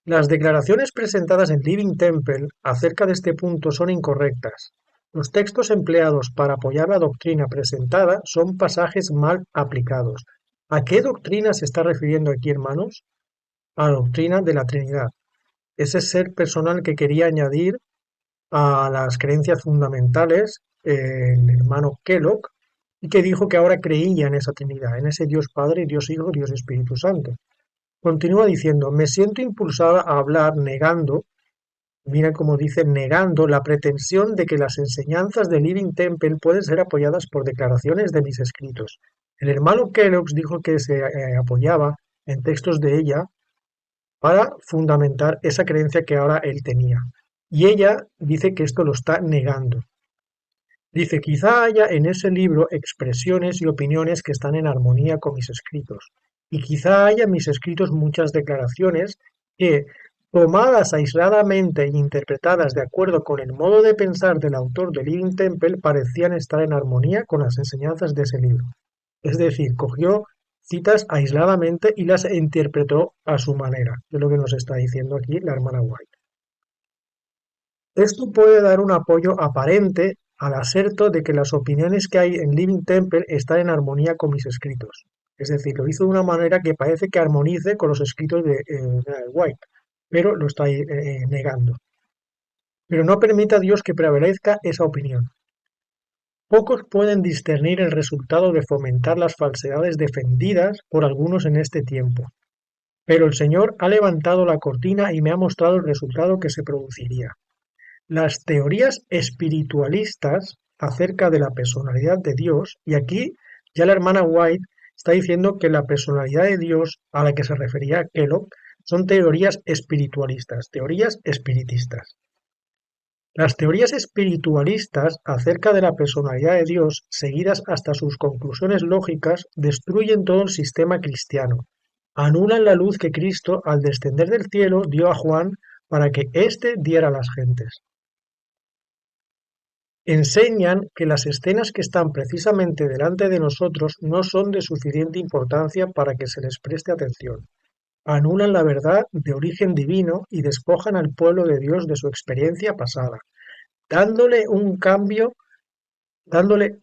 Las declaraciones presentadas en Living Temple acerca de este punto son incorrectas. Los textos empleados para apoyar la doctrina presentada son pasajes mal aplicados. ¿A qué doctrina se está refiriendo aquí, hermanos? A la doctrina de la Trinidad. Ese ser personal que quería añadir a las creencias fundamentales el hermano Kellogg y que dijo que ahora creía en esa Trinidad, en ese Dios Padre, Dios Hijo, Dios Espíritu Santo. Continúa diciendo: me siento impulsada a hablar negando, mira cómo dice, negando la pretensión de que las enseñanzas de Living Temple pueden ser apoyadas por declaraciones de mis escritos. El hermano Kellogg dijo que se apoyaba en textos de ella para fundamentar esa creencia que ahora él tenía. Y ella dice que esto lo está negando. Dice: quizá haya en ese libro expresiones y opiniones que están en armonía con mis escritos, y quizá haya en mis escritos muchas declaraciones que, tomadas aisladamente e interpretadas de acuerdo con el modo de pensar del autor de Living Temple, parecían estar en armonía con las enseñanzas de ese libro. Es decir, cogió citas aisladamente y las interpretó a su manera. Es lo que nos está diciendo aquí la hermana White. Esto puede dar un apoyo aparente al aserto de que las opiniones que hay en Living Temple están en armonía con mis escritos. Es decir, lo hizo de una manera que parece que armonice con los escritos de White, pero lo está negando. Pero no permita a Dios que prevalezca esa opinión. Pocos pueden discernir el resultado de fomentar las falsedades defendidas por algunos en este tiempo, pero el Señor ha levantado la cortina y me ha mostrado el resultado que se produciría. Las teorías espiritualistas acerca de la personalidad de Dios, y aquí ya la hermana White está diciendo que la personalidad de Dios a la que se refería Kellogg son teorías espiritualistas, teorías espiritistas. Las teorías espiritualistas acerca de la personalidad de Dios, seguidas hasta sus conclusiones lógicas, destruyen todo el sistema cristiano, anulan la luz que Cristo, al descender del cielo, dio a Juan para que éste diera a las gentes. Enseñan que las escenas que están precisamente delante de nosotros no son de suficiente importancia para que se les preste atención. Anulan la verdad de origen divino y despojan al pueblo de Dios de su experiencia pasada, dándole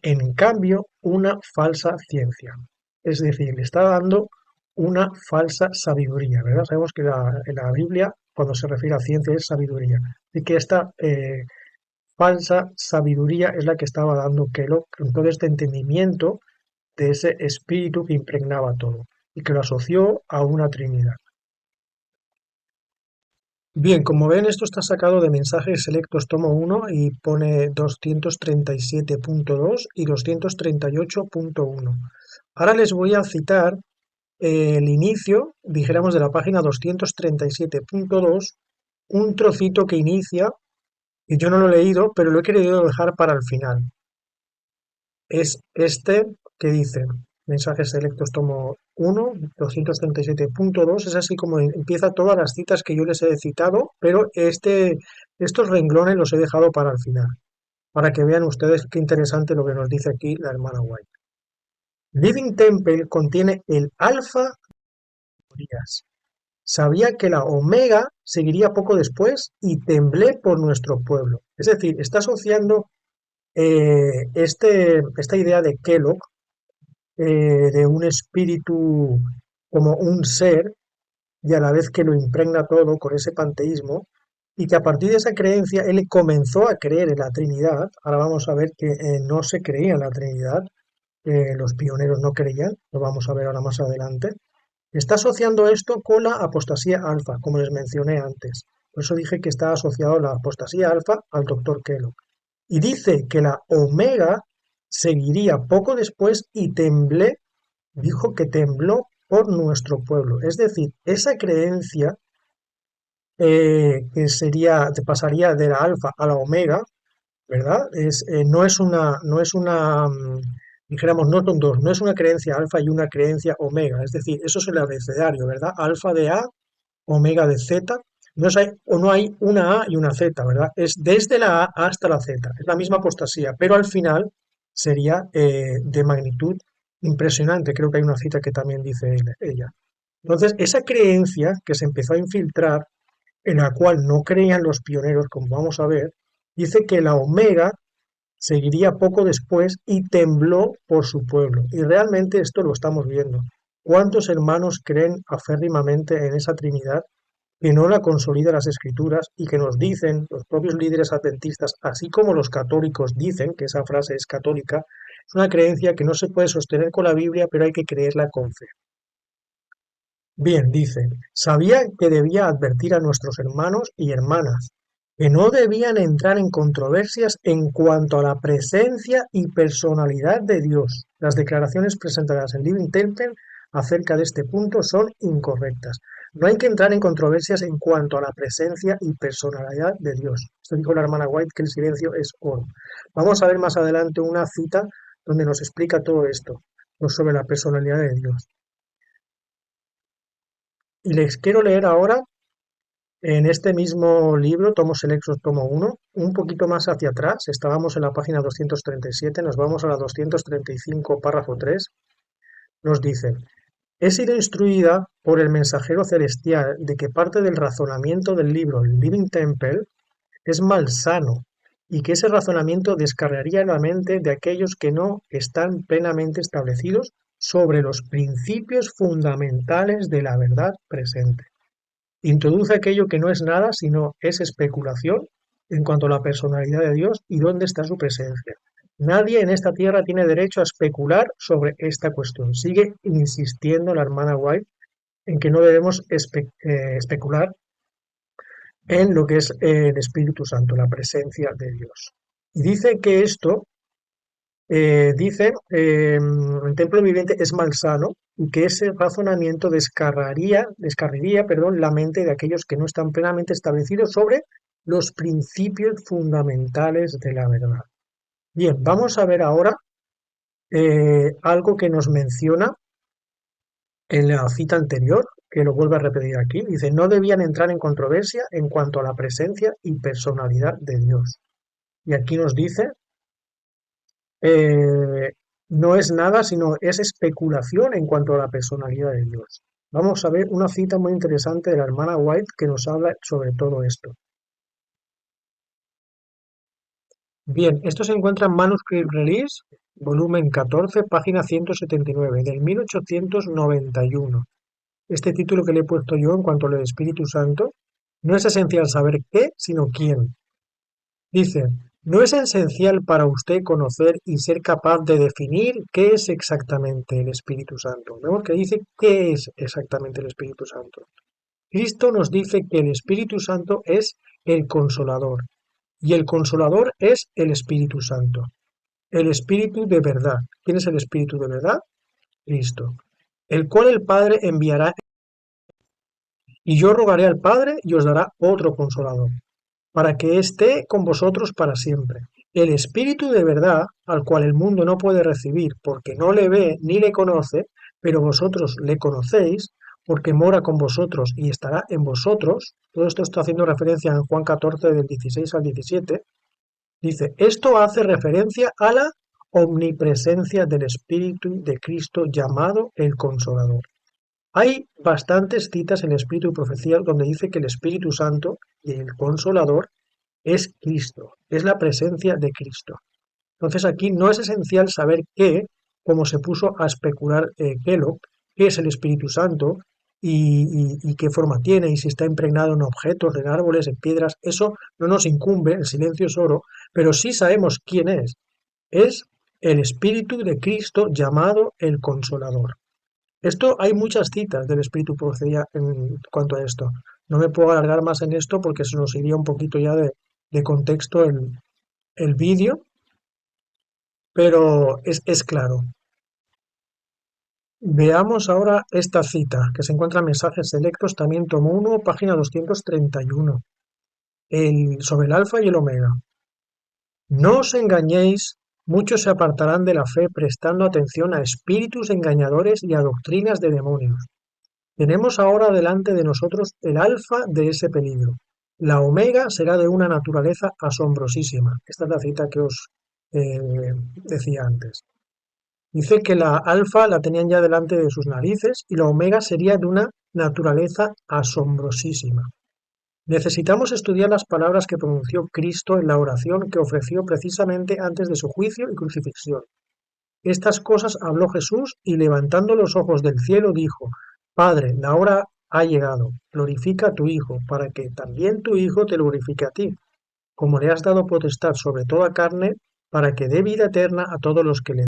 en cambio una falsa ciencia. Es decir, le está dando una falsa sabiduría, ¿verdad? Sabemos que en la Biblia, cuando se refiere a ciencia, es sabiduría. Y que esta falsa sabiduría es la que estaba dando Kellogg con todo este entendimiento de ese espíritu que impregnaba todo y que lo asoció a una Trinidad. Bien, como ven, esto está sacado de Mensajes Selectos tomo 1 y pone 237.2 y 238.1. Ahora les voy a citar el inicio, dijéramos, de la página 237.2, un trocito que inicia, y yo no lo he leído, pero lo he querido dejar para el final. Es este que dice, Mensajes Selectos tomo 1, 237.2, es así como empieza todas las citas que yo les he citado, pero estos renglones los he dejado para el final, para que vean ustedes qué interesante lo que nos dice aquí la hermana White. Living Temple contiene el alfa de días. Sabía que la omega seguiría poco después y temblé por nuestro pueblo. Es decir, está asociando esta idea de Kellogg, de un espíritu como un ser, y a la vez que lo impregna todo con ese panteísmo, y que a partir de esa creencia él comenzó a creer en la Trinidad. Ahora vamos a ver que no se creía en la Trinidad, los pioneros no creían, lo vamos a ver ahora más adelante. Está asociando esto con la apostasía alfa, como les mencioné antes. Por eso dije que está asociado la apostasía alfa al doctor Kellogg. Y dice que la omega seguiría poco después y dijo que tembló por nuestro pueblo. Es decir, esa creencia que pasaría de la alfa a la omega, ¿verdad? Dijéramos, no son dos, no es una creencia alfa y una creencia omega. Es decir, eso es el abecedario, ¿verdad? Alfa de A, omega de Z. No hay una A y una Z, ¿verdad? Es desde la A hasta la Z. Es la misma apostasía, pero al final sería de magnitud impresionante. Creo que hay una cita que también dice ella. Entonces, esa creencia que se empezó a infiltrar, en la cual no creían los pioneros, como vamos a ver, dice que la omega seguiría poco después y tembló por su pueblo. Y realmente esto lo estamos viendo. ¿Cuántos hermanos creen aférrimamente en esa Trinidad que no la consolida las Escrituras y que nos dicen los propios líderes adventistas, así como los católicos dicen, que esa frase es católica, es una creencia que no se puede sostener con la Biblia, pero hay que creerla con fe? Bien, dice, sabía que debía advertir a nuestros hermanos y hermanas que no debían entrar en controversias en cuanto a la presencia y personalidad de Dios. Las declaraciones presentadas en Living Temple acerca de este punto son incorrectas. No hay que entrar en controversias en cuanto a la presencia y personalidad de Dios. Esto dijo la hermana White, que el silencio es oro. Vamos a ver más adelante una cita donde nos explica todo esto, sobre la personalidad de Dios. Y les quiero leer ahora en este mismo libro, Tomos Selectos, tomo 1, un poquito más hacia atrás. Estábamos en la página 237, nos vamos a la 235, párrafo 3. Nos dice, He sido instruida por el mensajero celestial de que parte del razonamiento del libro Living Temple es malsano y que ese razonamiento descargaría la mente de aquellos que no están plenamente establecidos sobre los principios fundamentales de la verdad presente. Introduce aquello que no es nada, sino es especulación en cuanto a la personalidad de Dios y dónde está su presencia. Nadie en esta tierra tiene derecho a especular sobre esta cuestión. Sigue insistiendo la hermana White en que no debemos especular en lo que es el Espíritu Santo, la presencia de Dios. Y dice que esto, el templo viviente es malsano y que ese razonamiento descarriaría, perdón, la mente de aquellos que no están plenamente establecidos sobre los principios fundamentales de la verdad. Bien, vamos a ver ahora algo que nos menciona en la cita anterior, que lo vuelve a repetir aquí. Dice, no debían entrar en controversia en cuanto a la presencia y personalidad de Dios. Y aquí nos dice, eh, no es nada, sino es especulación en cuanto a la personalidad de Dios. Vamos a ver una cita muy interesante de la hermana White que nos habla sobre todo esto. Bien, esto se encuentra en Manuscript Release, volumen 14, página 179, del 1891. Este título que le he puesto yo en cuanto al Espíritu Santo, no es esencial saber qué, sino quién. Dice, no es esencial para usted conocer y ser capaz de definir qué es exactamente el Espíritu Santo. Vemos que dice qué es exactamente el Espíritu Santo. Cristo nos dice que el Espíritu Santo es el Consolador y el Consolador es el Espíritu Santo. El Espíritu de verdad. ¿Quién es el Espíritu de verdad? Cristo. El cual el Padre enviará. Y yo rogaré al Padre y os dará otro Consolador, para que esté con vosotros para siempre. El Espíritu de verdad, al cual el mundo no puede recibir, porque no le ve ni le conoce, pero vosotros le conocéis, porque mora con vosotros y estará en vosotros. Todo esto está haciendo referencia en Juan 14, del 16 al 17. Dice, esto hace referencia a la omnipresencia del Espíritu de Cristo llamado el Consolador. Hay bastantes citas en el Espíritu y Profecía donde dice que el Espíritu Santo y el Consolador es Cristo, es la presencia de Cristo. Entonces aquí no es esencial saber qué, como se puso a especular Kellogg, qué es el Espíritu Santo y qué forma tiene y si está impregnado en objetos, en árboles, en piedras. Eso no nos incumbe, el silencio es oro, pero sí sabemos quién es. Es el Espíritu de Cristo llamado el Consolador. Esto hay muchas citas del Espíritu Profecía en cuanto a esto. No me puedo alargar más en esto porque se nos iría un poquito ya de contexto el vídeo, pero es claro. Veamos ahora esta cita que se encuentra en Mensajes Selectos, también tomo 1, página 231, sobre el Alfa y el Omega. No os engañéis, muchos se apartarán de la fe prestando atención a espíritus engañadores y a doctrinas de demonios. Tenemos ahora delante de nosotros el alfa de ese peligro. La omega será de una naturaleza asombrosísima. Esta es la cita que os decía antes. Dice que la alfa la tenían ya delante de sus narices y la omega sería de una naturaleza asombrosísima. Necesitamos estudiar las palabras que pronunció Cristo en la oración que ofreció precisamente antes de su juicio y crucifixión. Estas cosas habló Jesús y levantando los ojos del cielo dijo, Padre, la hora ha llegado, glorifica a tu Hijo, para que también tu Hijo te glorifique a ti, como le has dado potestad sobre toda carne, para que dé vida eterna a todos los que le den.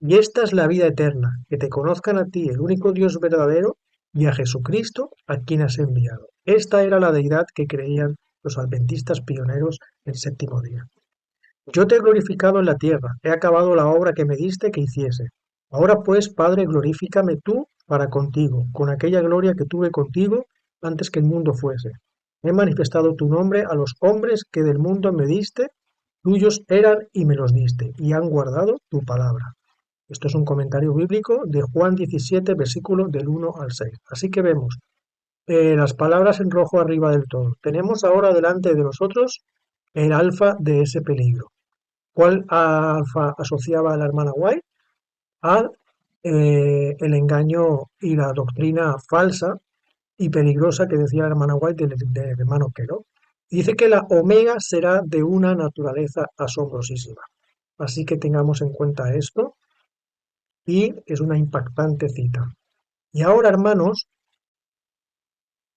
Y esta es la vida eterna, que te conozcan a ti, el único Dios verdadero, y a Jesucristo, a quien has enviado. Esta era la deidad que creían los adventistas pioneros el séptimo día. Yo te he glorificado en la tierra, he acabado la obra que me diste que hiciese. Ahora pues, Padre, glorifícame tú para contigo, con aquella gloria que tuve contigo antes que el mundo fuese. He manifestado tu nombre a los hombres que del mundo me diste, tuyos eran y me los diste, y han guardado tu palabra. Esto es un comentario bíblico de Juan 17, versículos del 1 al 6. Así que vemos las palabras en rojo arriba del todo. Tenemos ahora delante de nosotros el alfa de ese peligro. ¿Cuál alfa asociaba a la hermana White? Al el engaño y la doctrina falsa y peligrosa que decía la hermana White del hermano Kellogg. Dice que la omega será de una naturaleza asombrosísima. Así que tengamos en cuenta esto y es una impactante cita. Y ahora, hermanos,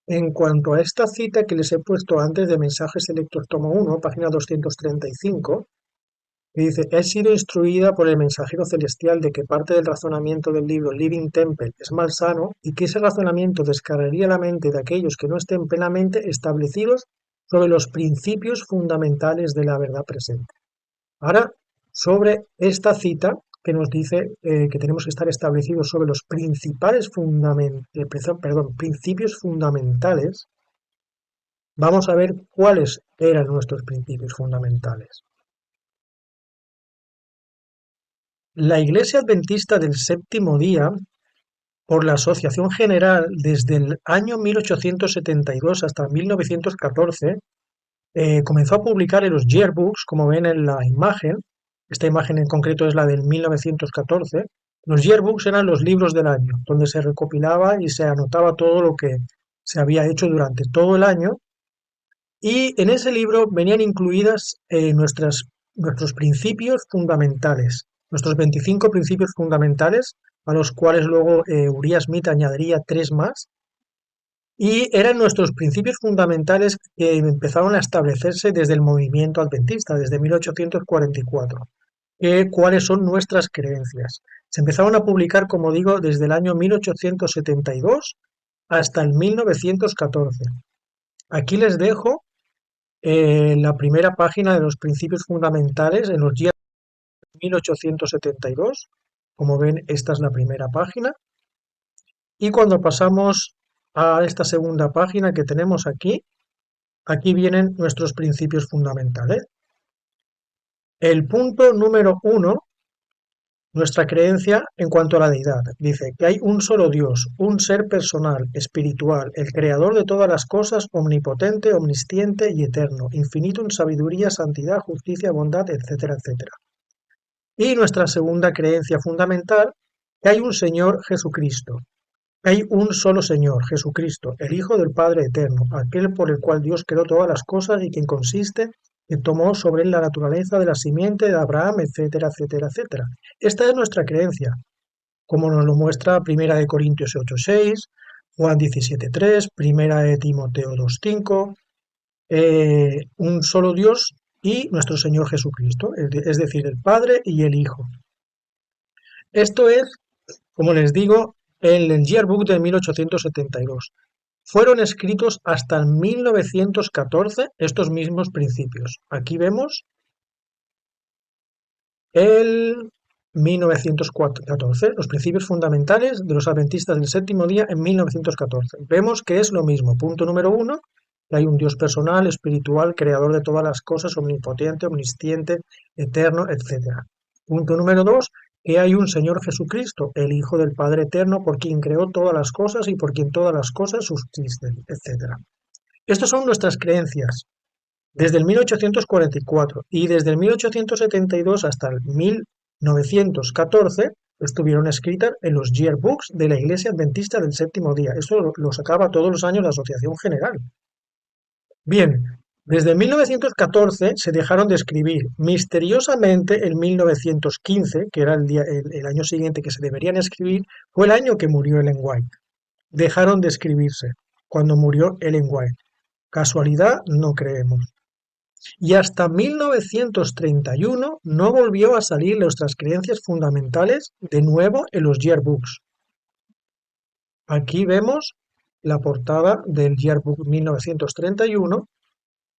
en cuanto a esta cita que les he puesto antes de Mensajes Selectos Tomo 1, página 235, que dice, he sido instruida por el mensajero celestial de que parte del razonamiento del libro Living Temple es malsano y que ese razonamiento descargaría la mente de aquellos que no estén plenamente establecidos sobre los principios fundamentales de la verdad presente. Ahora, sobre esta cita que nos dice que tenemos que estar establecidos sobre los principios fundamentales, vamos a ver cuáles eran nuestros principios fundamentales. La Iglesia Adventista del Séptimo Día, por la Asociación General desde el año 1872 hasta 1914, comenzó a publicar en los yearbooks, como ven en la imagen. Esta imagen en concreto es la del 1914. Los yearbooks eran los libros del año, donde se recopilaba y se anotaba todo lo que se había hecho durante todo el año. Y en ese libro venían incluidas nuestros principios fundamentales, nuestros 25 principios fundamentales, a los cuales luego Uriah Smith añadiría 3 más, y eran nuestros principios fundamentales que empezaron a establecerse desde el movimiento adventista, desde 1844. ¿Cuáles son nuestras creencias? Se empezaron a publicar, como digo, desde el año 1872 hasta el 1914. Aquí les dejo la primera página de los principios fundamentales en los días 1872. Como ven, esta es la primera página. Y cuando pasamos a esta segunda página que tenemos aquí, aquí vienen nuestros principios fundamentales. El punto número 1, nuestra creencia en cuanto a la deidad. Dice que hay un solo Dios, un ser personal, espiritual, el creador de todas las cosas, omnipotente, omnisciente y eterno, infinito en sabiduría, santidad, justicia, bondad, etcétera, etcétera. Y nuestra segunda creencia fundamental, que hay un Señor Jesucristo. Hay un solo Señor, Jesucristo, el Hijo del Padre Eterno, aquel por el cual Dios creó todas las cosas y quien consiste que tomó sobre él la naturaleza de la simiente de Abraham, etcétera, etcétera, etcétera. Esta es nuestra creencia, como nos lo muestra Primera de Corintios 8:6, Juan 17:3, Primera de Timoteo 2:5, un solo Dios y nuestro Señor Jesucristo, es decir, el Padre y el Hijo. Esto es, como les digo, en el Yearbook de 1872. Fueron escritos hasta el 1914 estos mismos principios. Aquí vemos el 1914, los principios fundamentales de los adventistas del séptimo día en 1914. Vemos que es lo mismo. Punto número 1, que hay un Dios personal, espiritual, creador de todas las cosas, omnipotente, omnisciente, eterno, etc. Punto número 2, que hay un Señor Jesucristo, el Hijo del Padre Eterno, por quien creó todas las cosas y por quien todas las cosas subsisten, etc. Estas son nuestras creencias desde el 1844 y desde el 1872 hasta el 1914 estuvieron escritas en los yearbooks de la Iglesia Adventista del Séptimo Día. Esto lo sacaba todos los años la Asociación General. Bien, desde 1914 se dejaron de escribir. Misteriosamente, en 1915, que era el año siguiente que se deberían escribir, fue el año que murió Ellen White. Dejaron de escribirse cuando murió Ellen White. ¿Casualidad? No creemos. Y hasta 1931 no volvió a salir nuestras creencias fundamentales de nuevo en los yearbooks. Aquí vemos la portada del yearbook 1931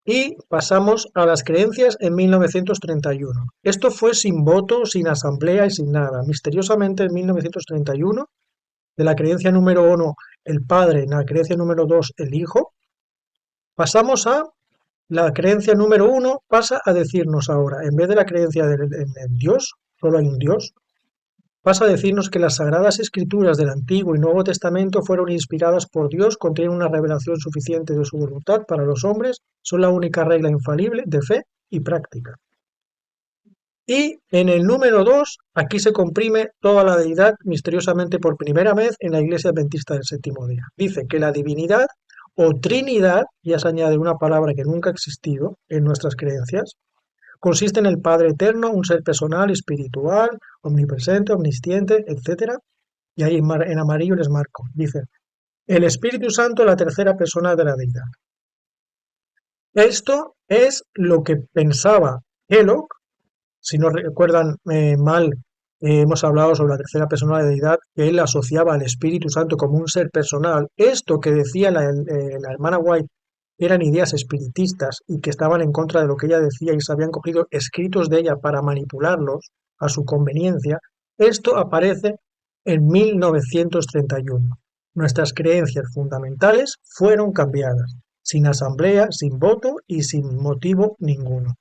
y pasamos a las creencias en 1931. Esto fue sin voto, sin asamblea y sin nada. Misteriosamente en 1931, de la creencia número 1 el Padre, en la creencia número 2 el Hijo, pasamos a la creencia número 1 pasa a decirnos ahora, en vez de la creencia en Dios, solo hay un Dios, pasa a decirnos que las sagradas escrituras del Antiguo y Nuevo Testamento fueron inspiradas por Dios, contienen una revelación suficiente de su voluntad para los hombres, son la única regla infalible de fe y práctica. Y en el número 2 aquí se comprime toda la deidad misteriosamente por primera vez en la Iglesia Adventista del Séptimo Día. Dice que la divinidad o Trinidad, ya se añade una palabra que nunca ha existido en nuestras creencias, consiste en el Padre Eterno, un ser personal, espiritual, omnipresente, omnisciente, etcétera. Y ahí en amarillo les marco. Dice, el Espíritu Santo, la tercera persona de la deidad. Esto es lo que pensaba Kellogg. Si no recuerdan mal, hemos hablado sobre la tercera persona de la deidad, que él asociaba al Espíritu Santo como un ser personal. Esto que decía la hermana White eran ideas espiritistas y que estaban en contra de lo que ella decía y se habían cogido escritos de ella para manipularlos a su conveniencia. Esto aparece en 1931. Nuestras creencias fundamentales fueron cambiadas, sin asamblea, sin voto y sin motivo ninguno.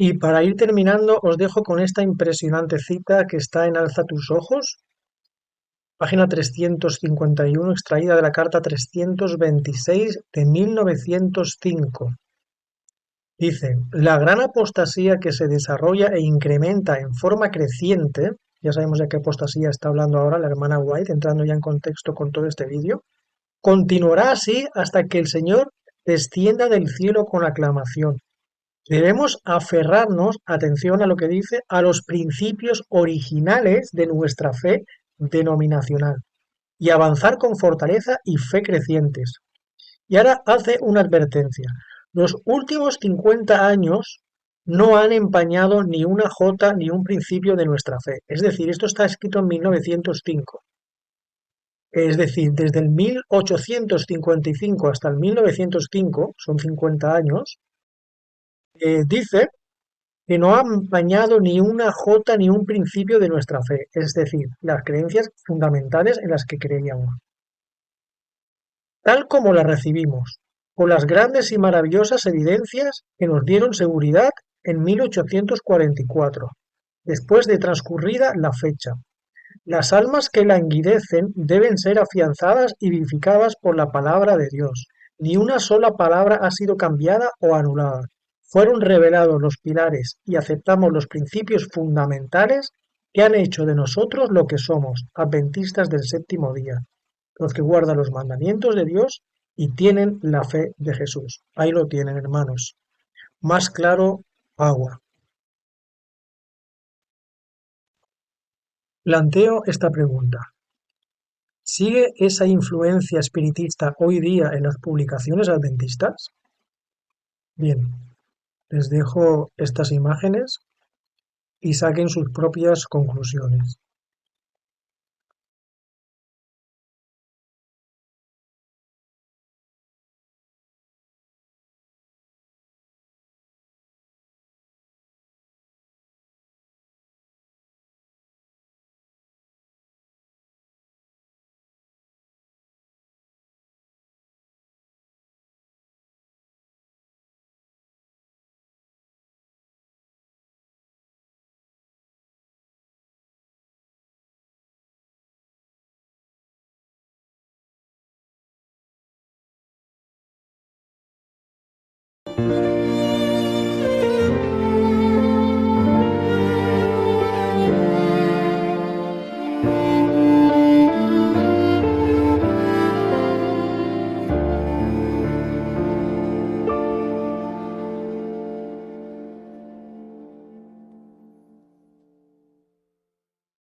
Y para ir terminando, os dejo con esta impresionante cita que está en Alza tus ojos, página 351, extraída de la carta 326 de 1905. Dice, la gran apostasía que se desarrolla e incrementa en forma creciente, ya sabemos de qué apostasía está hablando ahora la hermana White, entrando ya en contexto con todo este vídeo, continuará así hasta que el Señor descienda del cielo con aclamación. Debemos aferrarnos, atención a lo que dice, a los principios originales de nuestra fe denominacional y avanzar con fortaleza y fe crecientes. Y ahora hace una advertencia. Los últimos 50 años no han empañado ni una jota ni un principio de nuestra fe. Es decir, esto está escrito en 1905. Es decir, desde el 1855 hasta el 1905, son 50 años, dice que no ha empañado ni una jota ni un principio de nuestra fe, es decir, las creencias fundamentales en las que creíamos, tal como las recibimos, con las grandes y maravillosas evidencias que nos dieron seguridad en 1844, después de transcurrida la fecha. Las almas que languidecen deben ser afianzadas y vivificadas por la palabra de Dios. Ni una sola palabra ha sido cambiada o anulada. Fueron revelados los pilares y aceptamos los principios fundamentales que han hecho de nosotros lo que somos, adventistas del séptimo día, los que guardan los mandamientos de Dios y tienen la fe de Jesús. Ahí lo tienen, hermanos. Más claro, agua. Planteo esta pregunta. ¿Sigue esa influencia espiritista hoy día en las publicaciones adventistas? Bien, les dejo estas imágenes y saquen sus propias conclusiones.